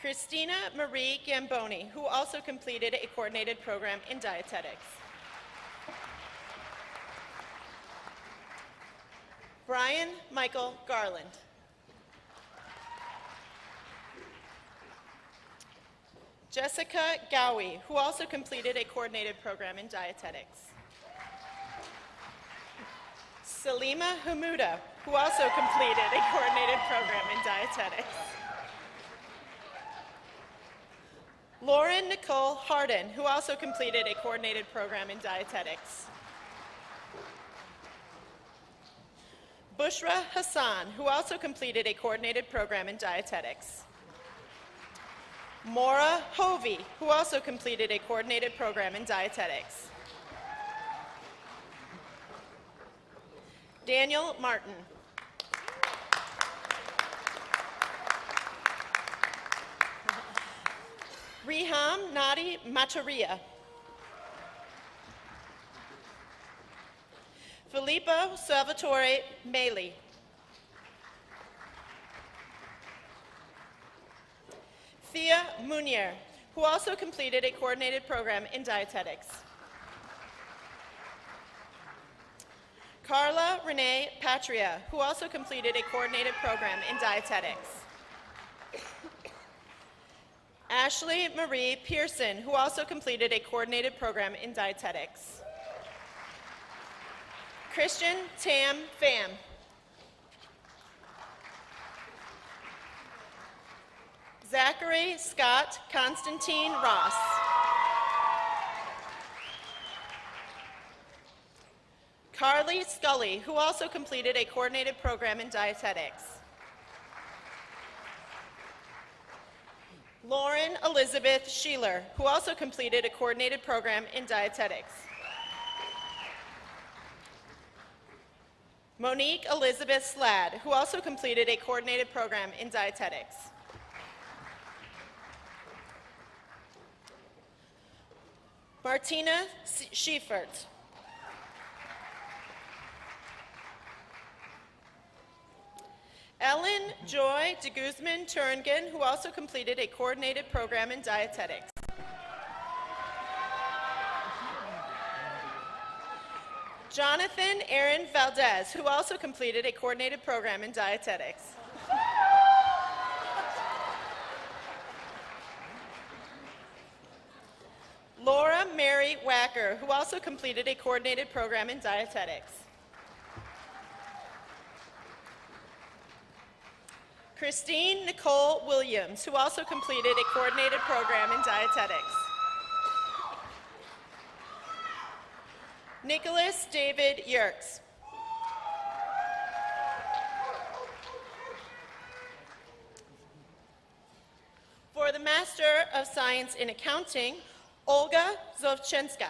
Christina Marie Gamboni, who also completed a coordinated program in dietetics. Brian Michael Garland. Jessica Gowie, who also completed a coordinated program in dietetics. Salima Hamuda, who also completed a coordinated program in dietetics. Lauren Nicole Harden, who also completed a coordinated program in dietetics. Bushra Hassan, who also completed a coordinated program in dietetics. Maura Hovey, who also completed a coordinated program in dietetics. Daniel Martin. Riham Nadi Macharia. Filippo Salvatore Meli. Thea Munier, who also completed a coordinated program in dietetics. Carla Renee Patria, who also completed a coordinated program in dietetics. Ashley Marie Pearson, who also completed a coordinated program in dietetics. Christian Tam Pham. Zachary Scott Constantine Ross. Carly Scully, who also completed a coordinated program in dietetics. Lauren Elizabeth Sheeler, who also completed a coordinated program in dietetics. Monique Elizabeth Slad, who also completed a coordinated program in dietetics. Martina Schiefert. Ellen Joy de Guzman Turingen, who also completed a coordinated program in dietetics. Jonathan Aaron Valdez, who also completed a coordinated program in dietetics. Laura Mary Wacker, who also completed a coordinated program in dietetics. Christine Nicole Williams, who also completed a coordinated program in dietetics. Nicholas David Yerkes. For the Master of Science in Accounting, Olga Zovchenska.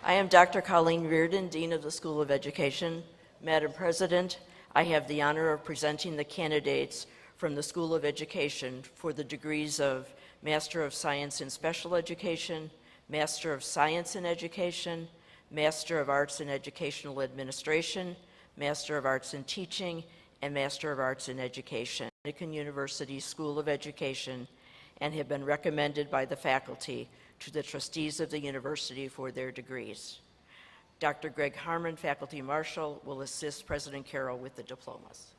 I am Dr. Colleen Reardon, Dean of the School of Education. Madam President, I have the honor of presenting the candidates from the School of Education for the degrees of Master of Science in Special Education, Master of Science in Education, Master of Arts in Educational Administration, Master of Arts in Teaching, and Master of Arts in Education. Dominican University School of Education, and have been recommended by the faculty to the trustees of the university for their degrees. Dr. Greg Harmon, Faculty Marshal, will assist President Carroll with the diplomas.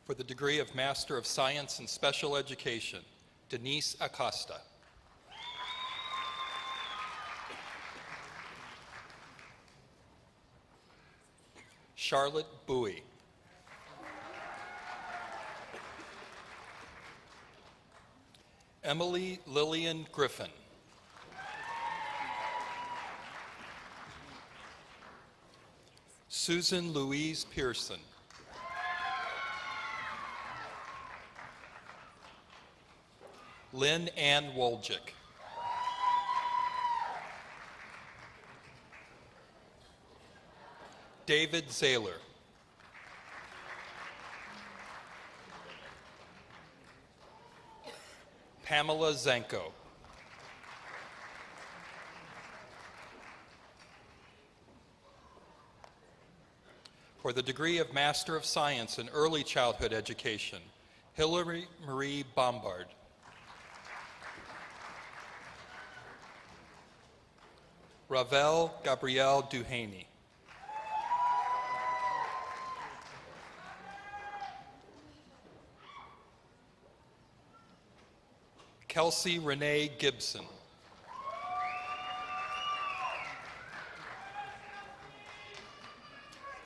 For the degree of Master of Science in Special Education, Denise Acosta. Charlotte Bowie. Emily Lillian Griffin. Susan Louise Pearson. Lynn Ann Woljick. David Zahler. Pamela Zenko. For the degree of Master of Science in Early Childhood Education, Hillary Marie Bombard. Ravel Gabrielle Duhaney. Kelsey Renee Gibson.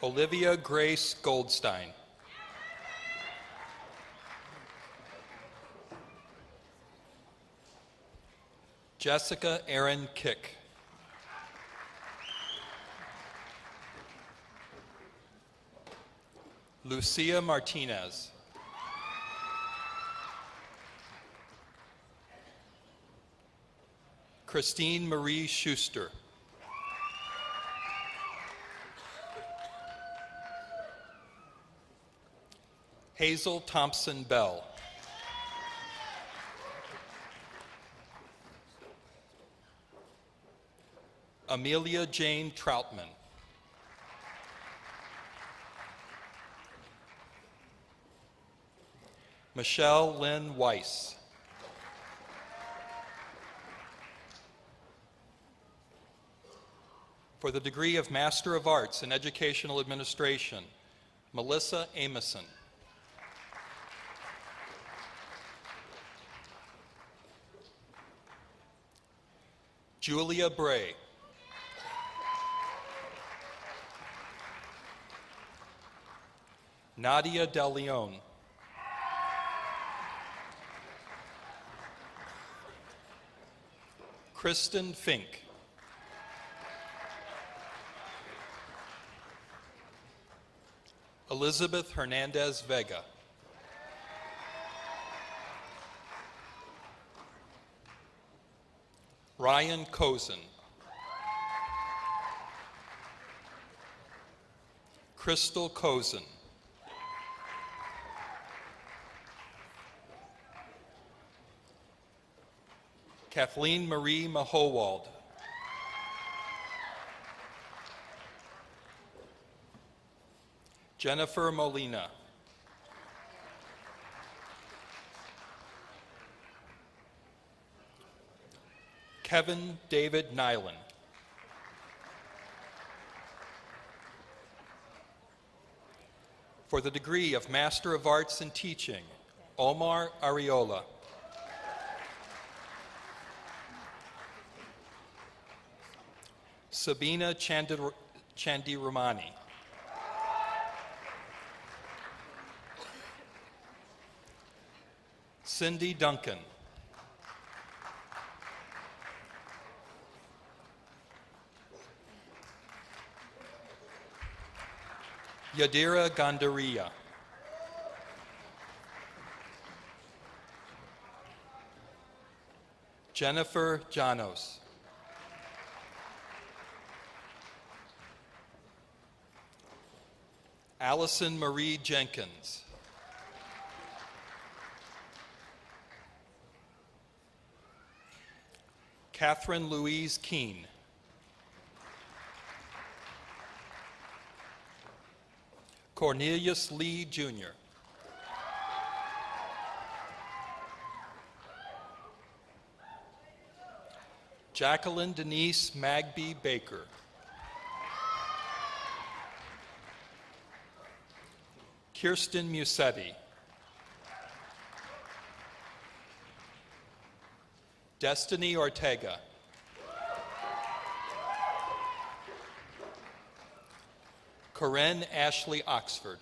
Olivia Grace Goldstein. Jessica Erin Kick. Lucia Martinez. Christine Marie Schuster. Hazel Thompson Bell. Amelia Jane Troutman. Michelle Lynn Weiss. For the degree of Master of Arts in Educational Administration, Melissa Amison. Julia Bray. Nadia Del Leon. Kristen Fink. Elizabeth Hernandez Vega. Ryan Cozen. Crystal Cozen. Kathleen Marie Mahowald. Jennifer Molina. Kevin David Nyland. For the degree of Master of Arts in Teaching, Omar Ariola. Sabina Chandirumani. Cindy Duncan. Yadira Gandaria. Jennifer Janos. Allison Marie Jenkins. Catherine Louise Keene. Cornelius Lee, Jr. Jacqueline Denise Magby Baker. Kirsten Musetti. Destiny Ortega. Corinne Ashley Oxford.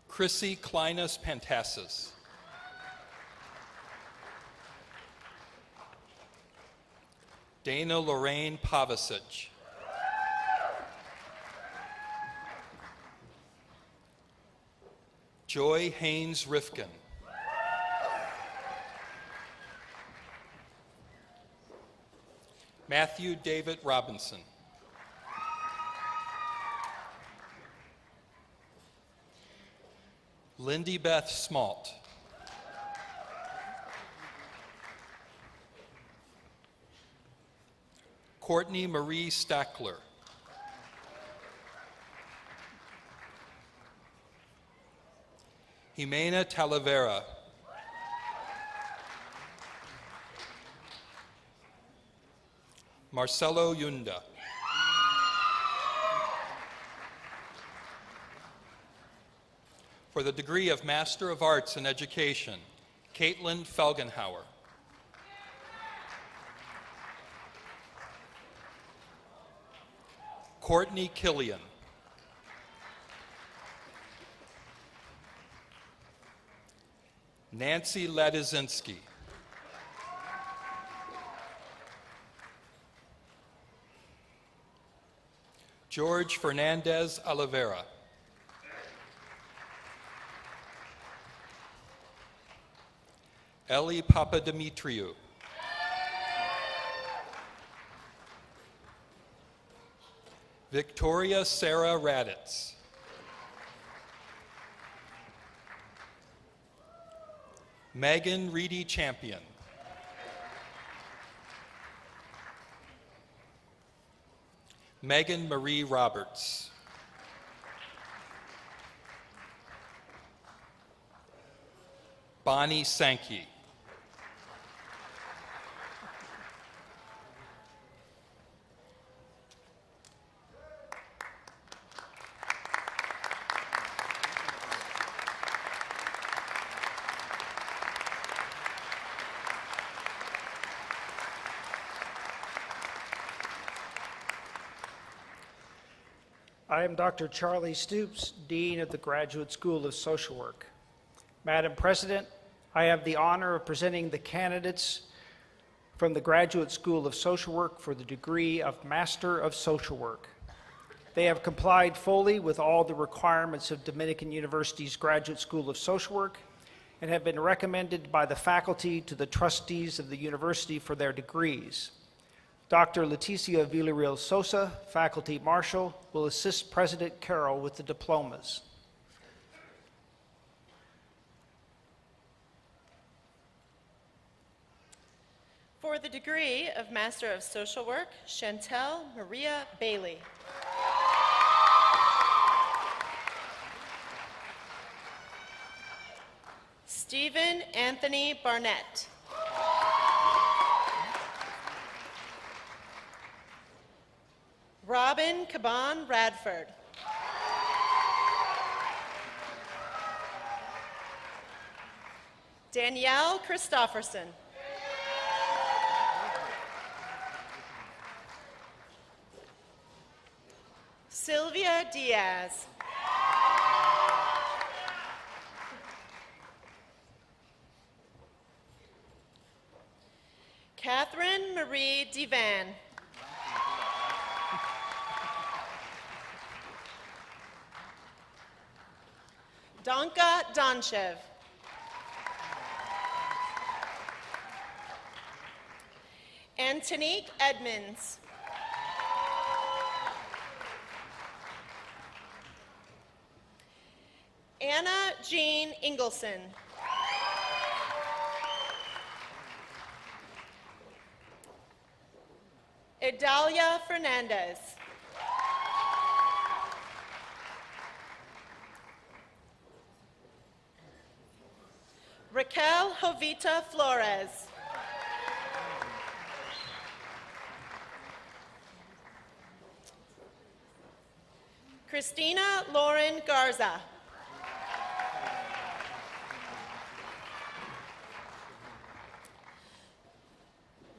Chrissy Kleinas Pantassis. Dana Lorraine Pavicic. Joy Haynes Rifkin. Matthew David Robinson. Lindy Beth Smalt. Courtney Marie Stackler. Jimena Talavera. Marcelo Yunda. For the degree of Master of Arts in Education, Caitlin Felgenhauer. Courtney Killian. Nancy Ladizinski. George Fernandez Oliveira. Ellie Papadimitriou. Victoria Sarah Raditz. Megan Reedy Champion. Megan Marie Roberts. Bonnie Sankey. I am Dr. Charlie Stoops, Dean of the Graduate School of Social Work. Madam President, I have the honor of presenting the candidates from the Graduate School of Social Work for the degree of Master of Social Work. They have complied fully with all the requirements of Dominican University's Graduate School of Social Work and have been recommended by the faculty to the trustees of the university for their degrees. Dr. Leticia Villarreal Sosa, Faculty Marshal, will assist President Carroll with the diplomas. For the degree of Master of Social Work, Chantel Maria Bailey. Stephen Anthony Barnett. Robin Caban Radford. Danielle Christofferson. Sylvia Diaz. Catherine Marie Devan. Donka Donchev. Antonique Edmonds. Anna Jean Ingleson. Idalia Fernandez. Raquel Jovita Flores. Christina Lauren Garza.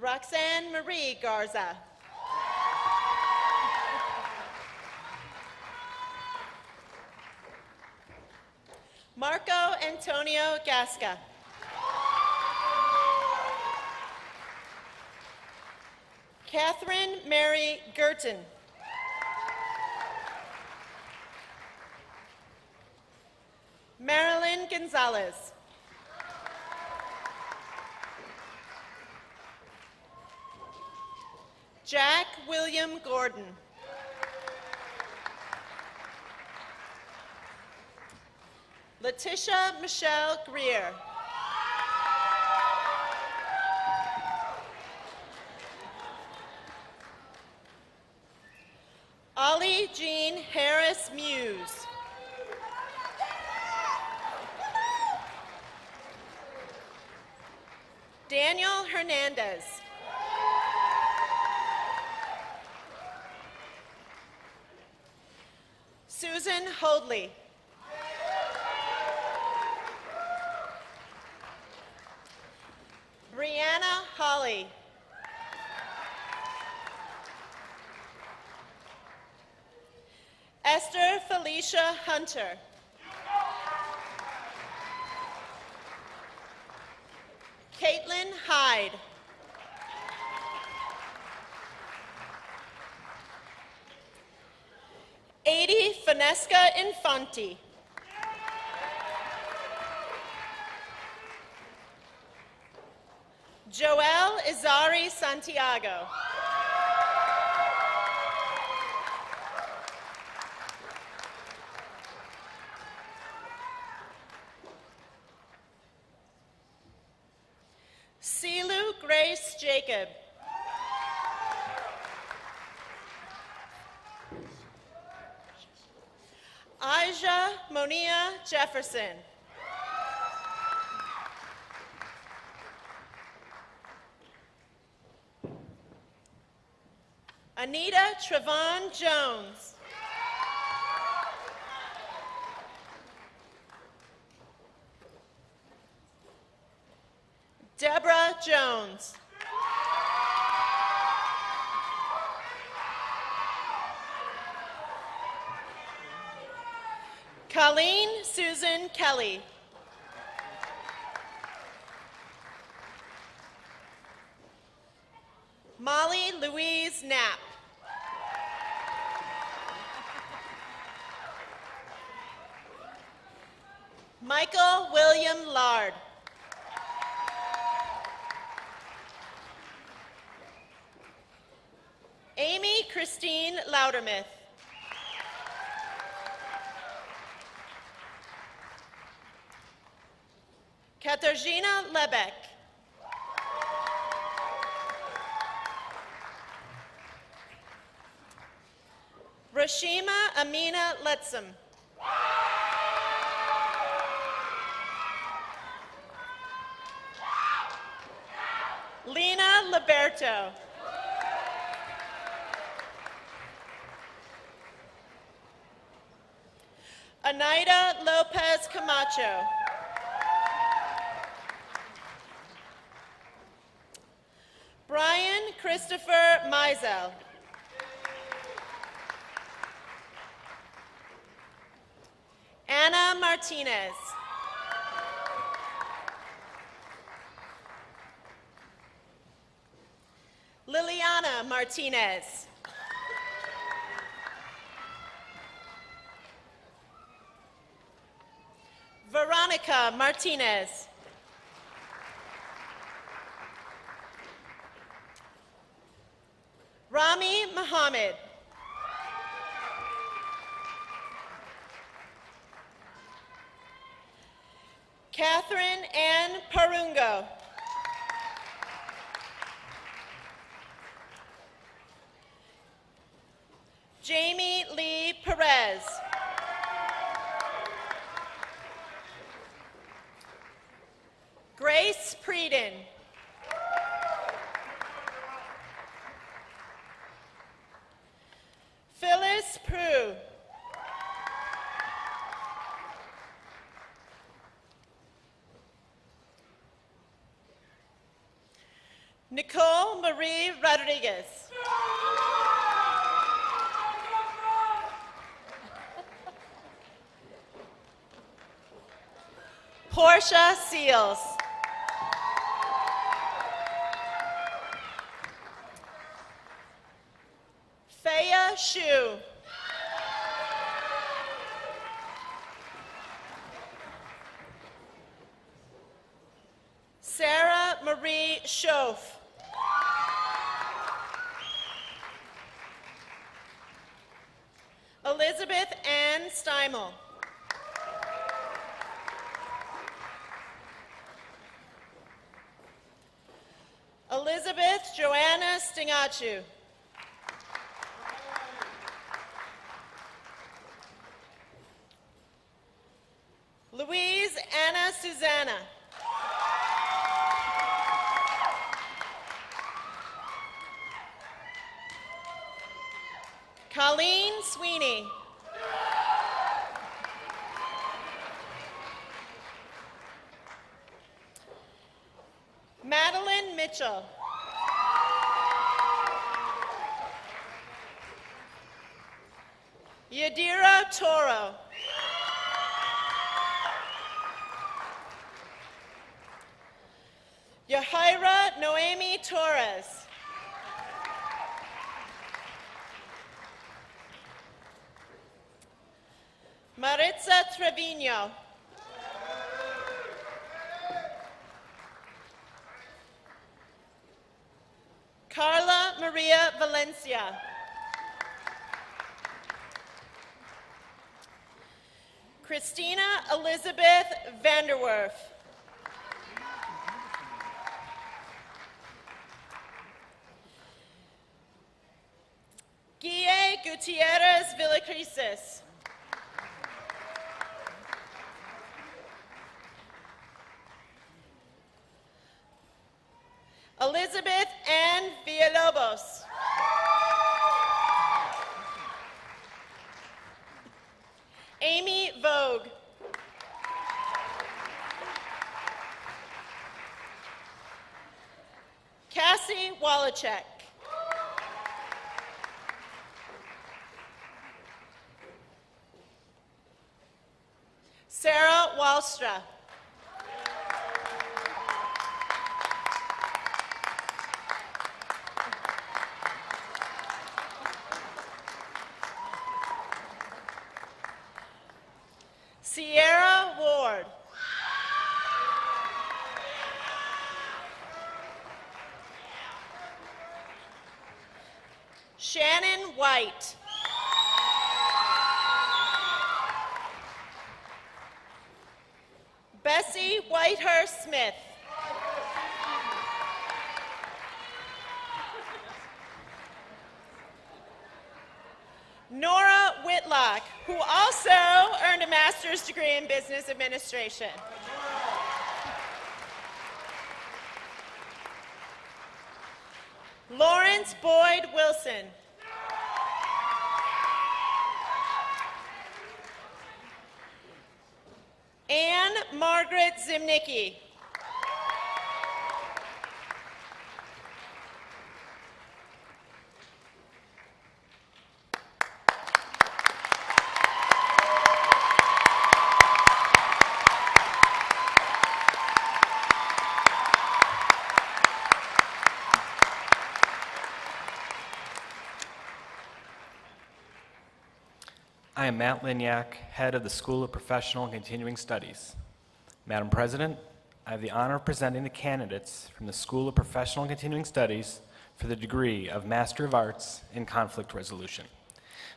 Roxanne Marie Garza. Marco Antonio Gasca. Catherine Mary Gerton. Marilyn Gonzalez. Jack William Gordon. Letitia Michelle Greer. Ollie Jean Harris Muse. Daniel Hernandez. Susan Hoadley. Brianna Holly. Esther Felicia Hunter. Caitlin Hyde. Adi Finesca Infanti. Joel Izari Santiago. Silu Grace Jacob. Aja Monia Jefferson. Anita Trevon Jones. Deborah Jones. Colleen Susan Kelly. Molly Louise Knapp. Michael William Lard. Amy Christine Loudermith. Katarzyna Lebeck. Rashima Amina Letzum. Lena Liberto. Anaida Lopez Camacho. Brian Christopher Meisel. Anna Martinez. Liliana Martinez. Veronica Martinez. Rami Muhammad. Catherine Ann Parungo. Jamie Lee Perez. Grace Preden. Phyllis Prue. Nicole Marie Rodriguez. Portia Seals. Thea Shu. Sarah Marie Schoaf. Elizabeth Ann Steimel. Elizabeth Joanna Stingachu. Louise Anna Susanna. Colleen Sweeney. Madeline Mitchell. Yadira Toro. Yahaira Noemi Torres. Maritza Trevino. Carla Maria Valencia. Christina Elizabeth Vanderwerf. Guille Gutierrez Villacrisis. Elizabeth Ann Villalobos. Amy Vogue. Cassie Wallachek. Sarah Wallstra. Sierra Ward. Shannon White. Bessie Whitehurst Smith. Nora Whitlock, who also earned a master's degree in business administration. Lawrence Boyd Wilson. Anne Margaret Zimnicki. I am Matt Lignac, head of the School of Professional and Continuing Studies. Madam President, I have the honor of presenting the candidates from the School of Professional and Continuing Studies for the degree of Master of Arts in Conflict Resolution.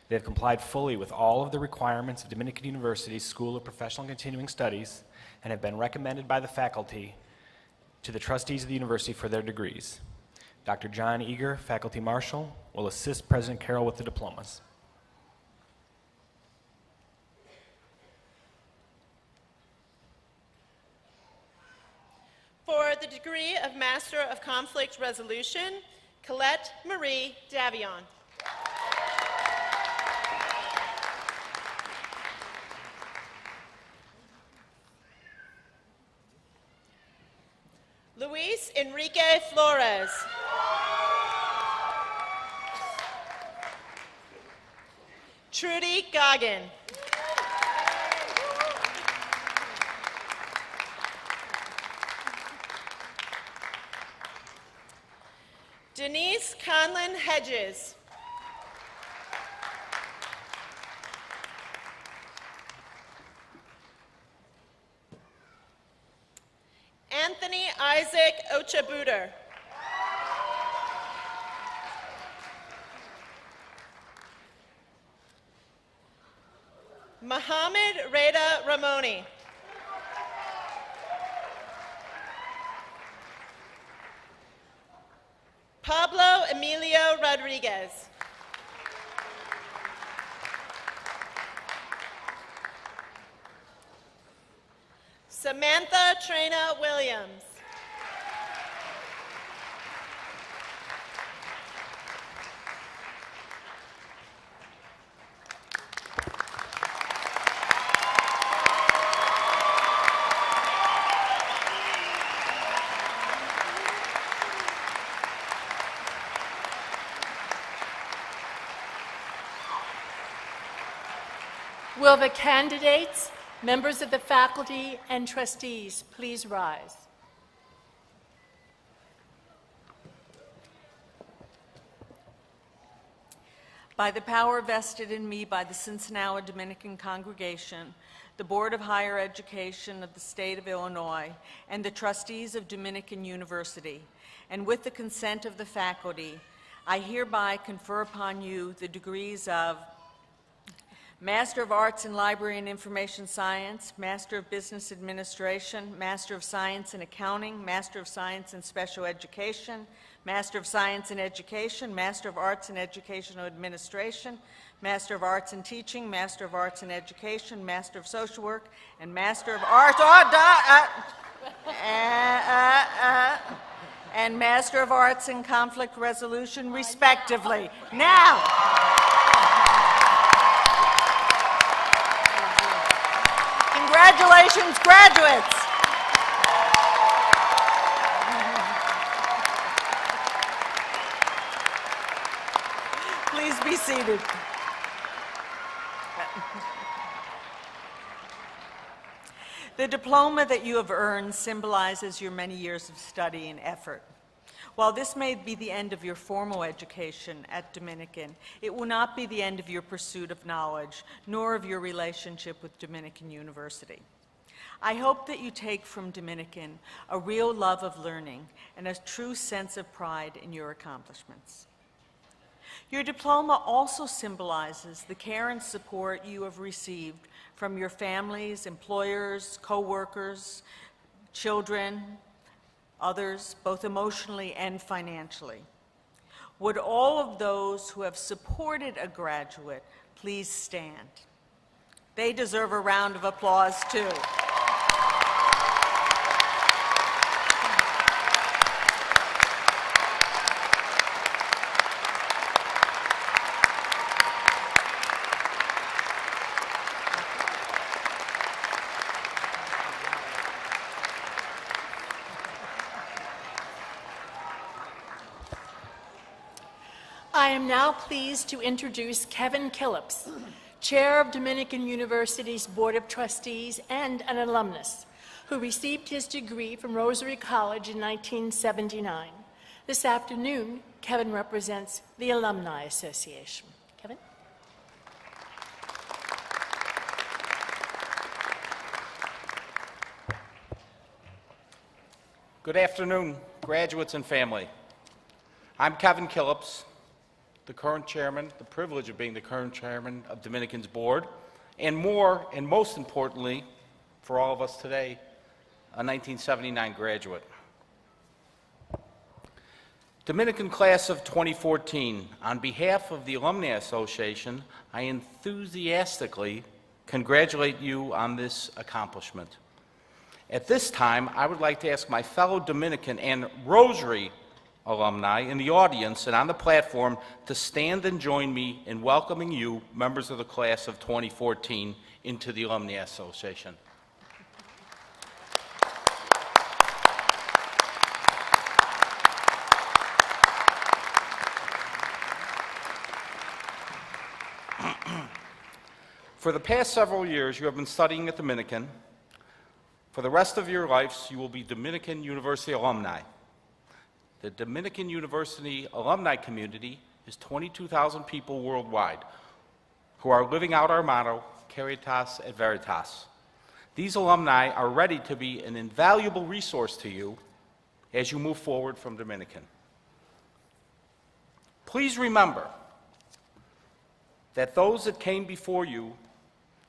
They have complied fully with all of the requirements of Dominican University's School of Professional and Continuing Studies and have been recommended by the faculty to the trustees of the university for their degrees. Dr. John Eager, Faculty Marshal, will assist President Carroll with the diplomas. For the degree of Master of Conflict Resolution, Colette Marie Davion. Luis Enrique Flores. Trudy Goggin. Denise Conlon Hedges. Anthony Isaac Ochabuder. Mohammed Reda Ramoni. Pablo Emilio Rodriguez. Samantha Trina Williams. Will the candidates, members of the faculty, and trustees please rise? By the power vested in me by the Cincinnati Dominican Congregation, the Board of Higher Education of the State of Illinois, and the trustees of Dominican University, and with the consent of the faculty, I hereby confer upon you the degrees of Master of Arts in Library and Information Science, Master of Business Administration, Master of Science in Accounting, Master of Science in Special Education, Master of Science in Education, Master of Arts in Educational Administration, Master of Arts in Teaching, Master of Arts in Education, Master of Social Work, and Master of Arts, and Master of Arts in Conflict Resolution, respectively. Now, congratulations, graduates. Please be seated. The diploma that you have earned symbolizes your many years of study and effort. While this may be the end of your formal education at Dominican, it will not be the end of your pursuit of knowledge, nor of your relationship with Dominican University. I hope that you take from Dominican a real love of learning and a true sense of pride in your accomplishments. Your diploma also symbolizes the care and support you have received from your families, employers, co-workers, children, others, both emotionally and financially. Would all of those who have supported a graduate please stand? They deserve a round of applause too. I am now pleased to introduce Kevin Killips, Chair of Dominican University's Board of Trustees and an alumnus, who received his degree from Rosary College in 1979. This afternoon, Kevin represents the Alumni Association. Kevin? Good afternoon, graduates and family. I'm Kevin Killips, the current chairman, the privilege of being the current chairman of Dominican's board, and most importantly, for all of us today, a 1979 graduate. Dominican class of 2014, on behalf of the Alumni Association, I enthusiastically congratulate you on this accomplishment. At this time, I would like to ask my fellow Dominican and Rosary alumni in the audience and on the platform to stand and join me in welcoming you, members of the class of 2014, into the Alumni Association. For the past several years, you have been studying at Dominican. For the rest of your lives, you will be Dominican University alumni. The Dominican University alumni community is 22,000 people worldwide who are living out our motto, Caritas et Veritas. These alumni are ready to be an invaluable resource to you as you move forward from Dominican. Please remember that those that came before you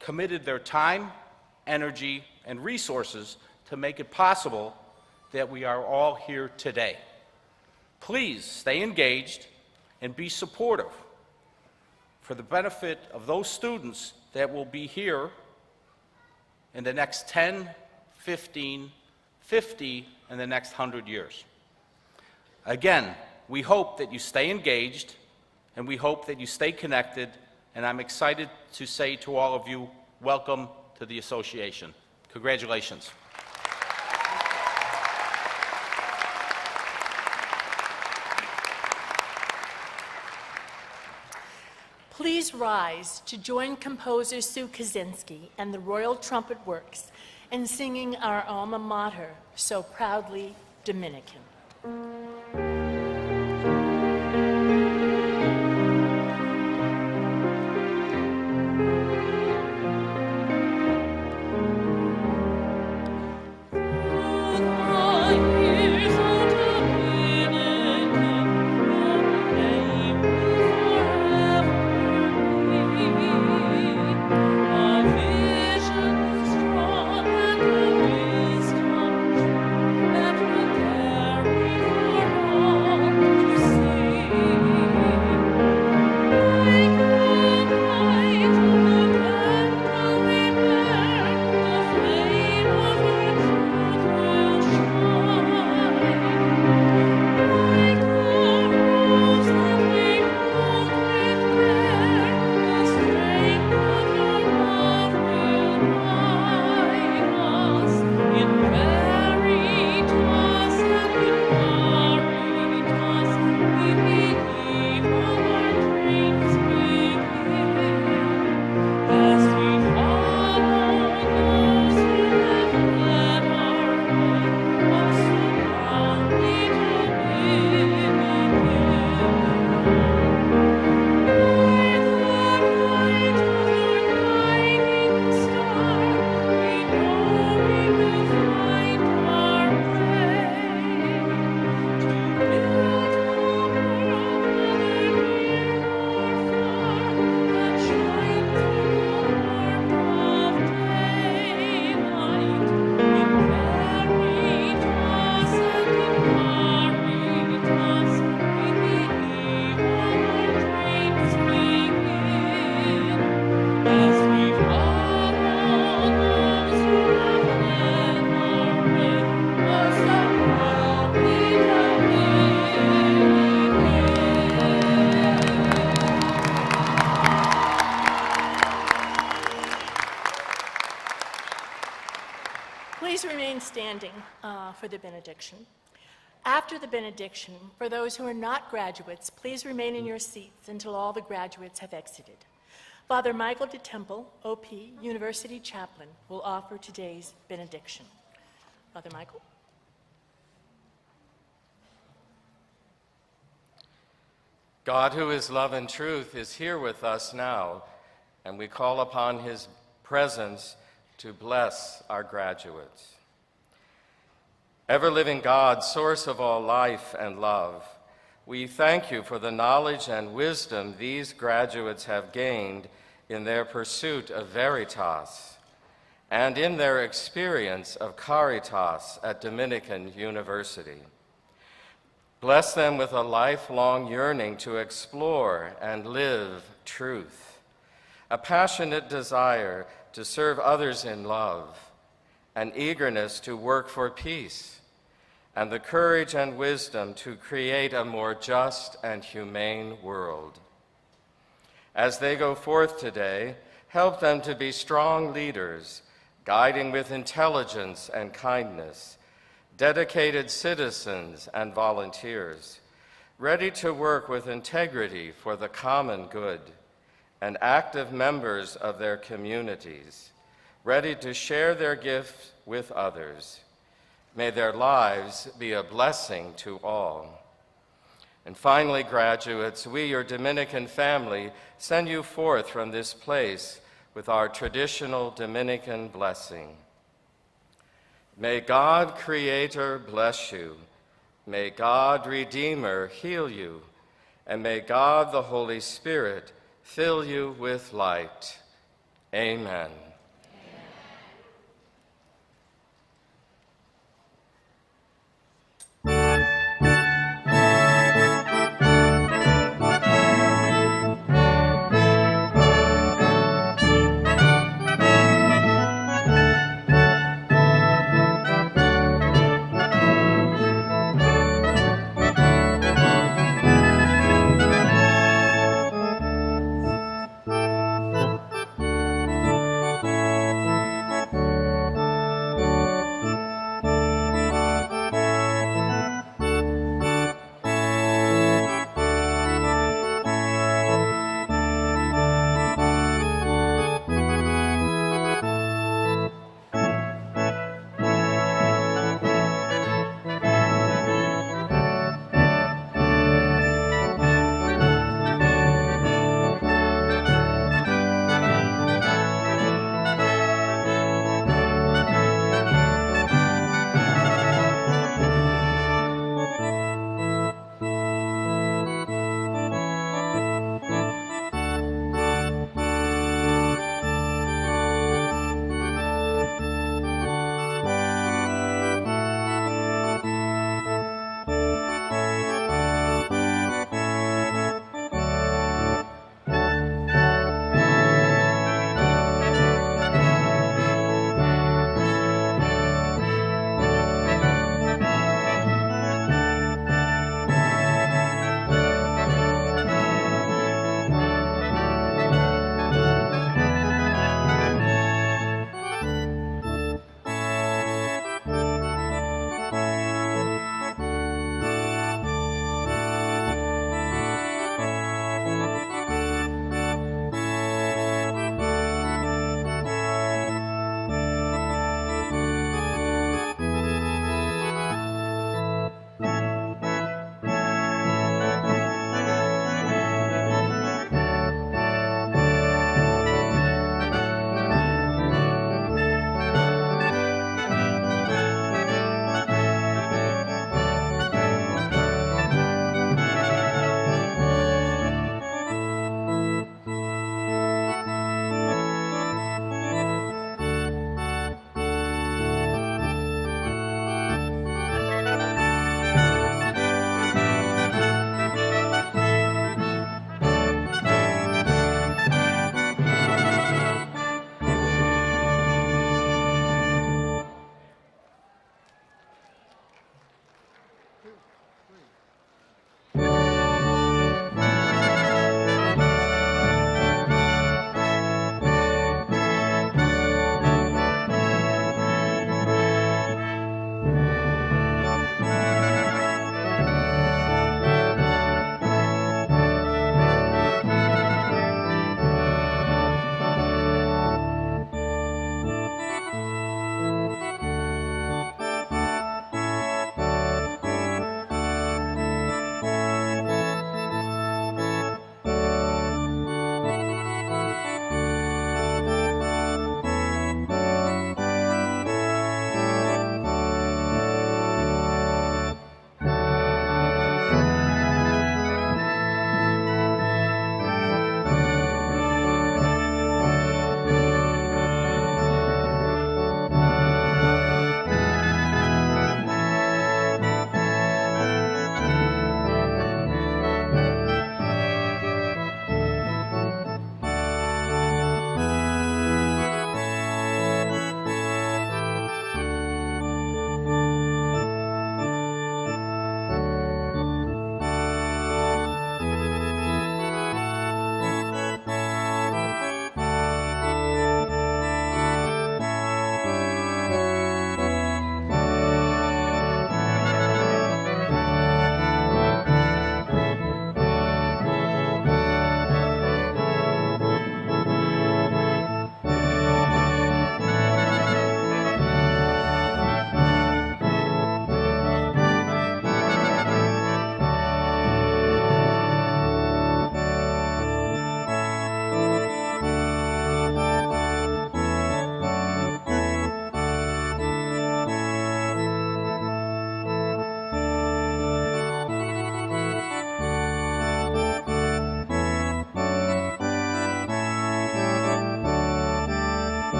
committed their time, energy, and resources to make it possible that we are all here today. Please stay engaged and be supportive for the benefit of those students that will be here in the next 10, 15, 50, and the next 100 years. Again, we hope that you stay engaged and we hope that you stay connected, and I'm excited to say to all of you, welcome to the association. Congratulations. Please please rise to join composer Sue Kaczynski and the Royal Trumpet Works in singing our alma mater, So Proudly Dominican. Please remain standing for the benediction. After the benediction, for those who are not graduates, please remain in your seats until all the graduates have exited. Father Michael DeTemple, OP, University Chaplain, will offer today's benediction. Father Michael. God, who is love and truth, is here with us now, and we call upon his presence to bless our graduates. Ever-living God, source of all life and love, we thank you for the knowledge and wisdom these graduates have gained in their pursuit of veritas and in their experience of caritas at Dominican University. Bless them with a lifelong yearning to explore and live truth, a passionate desire to serve others in love, an eagerness to work for peace, and the courage and wisdom to create a more just and humane world. As they go forth today, help them to be strong leaders, guiding with intelligence and kindness, dedicated citizens and volunteers, ready to work with integrity for the common good, and active members of their communities, ready to share their gifts with others. May their lives be a blessing to all. And finally, graduates, we, your Dominican family, send you forth from this place with our traditional Dominican blessing. May God, Creator, bless you. May God, Redeemer, heal you. And may God, the Holy Spirit, fill you with light. Amen.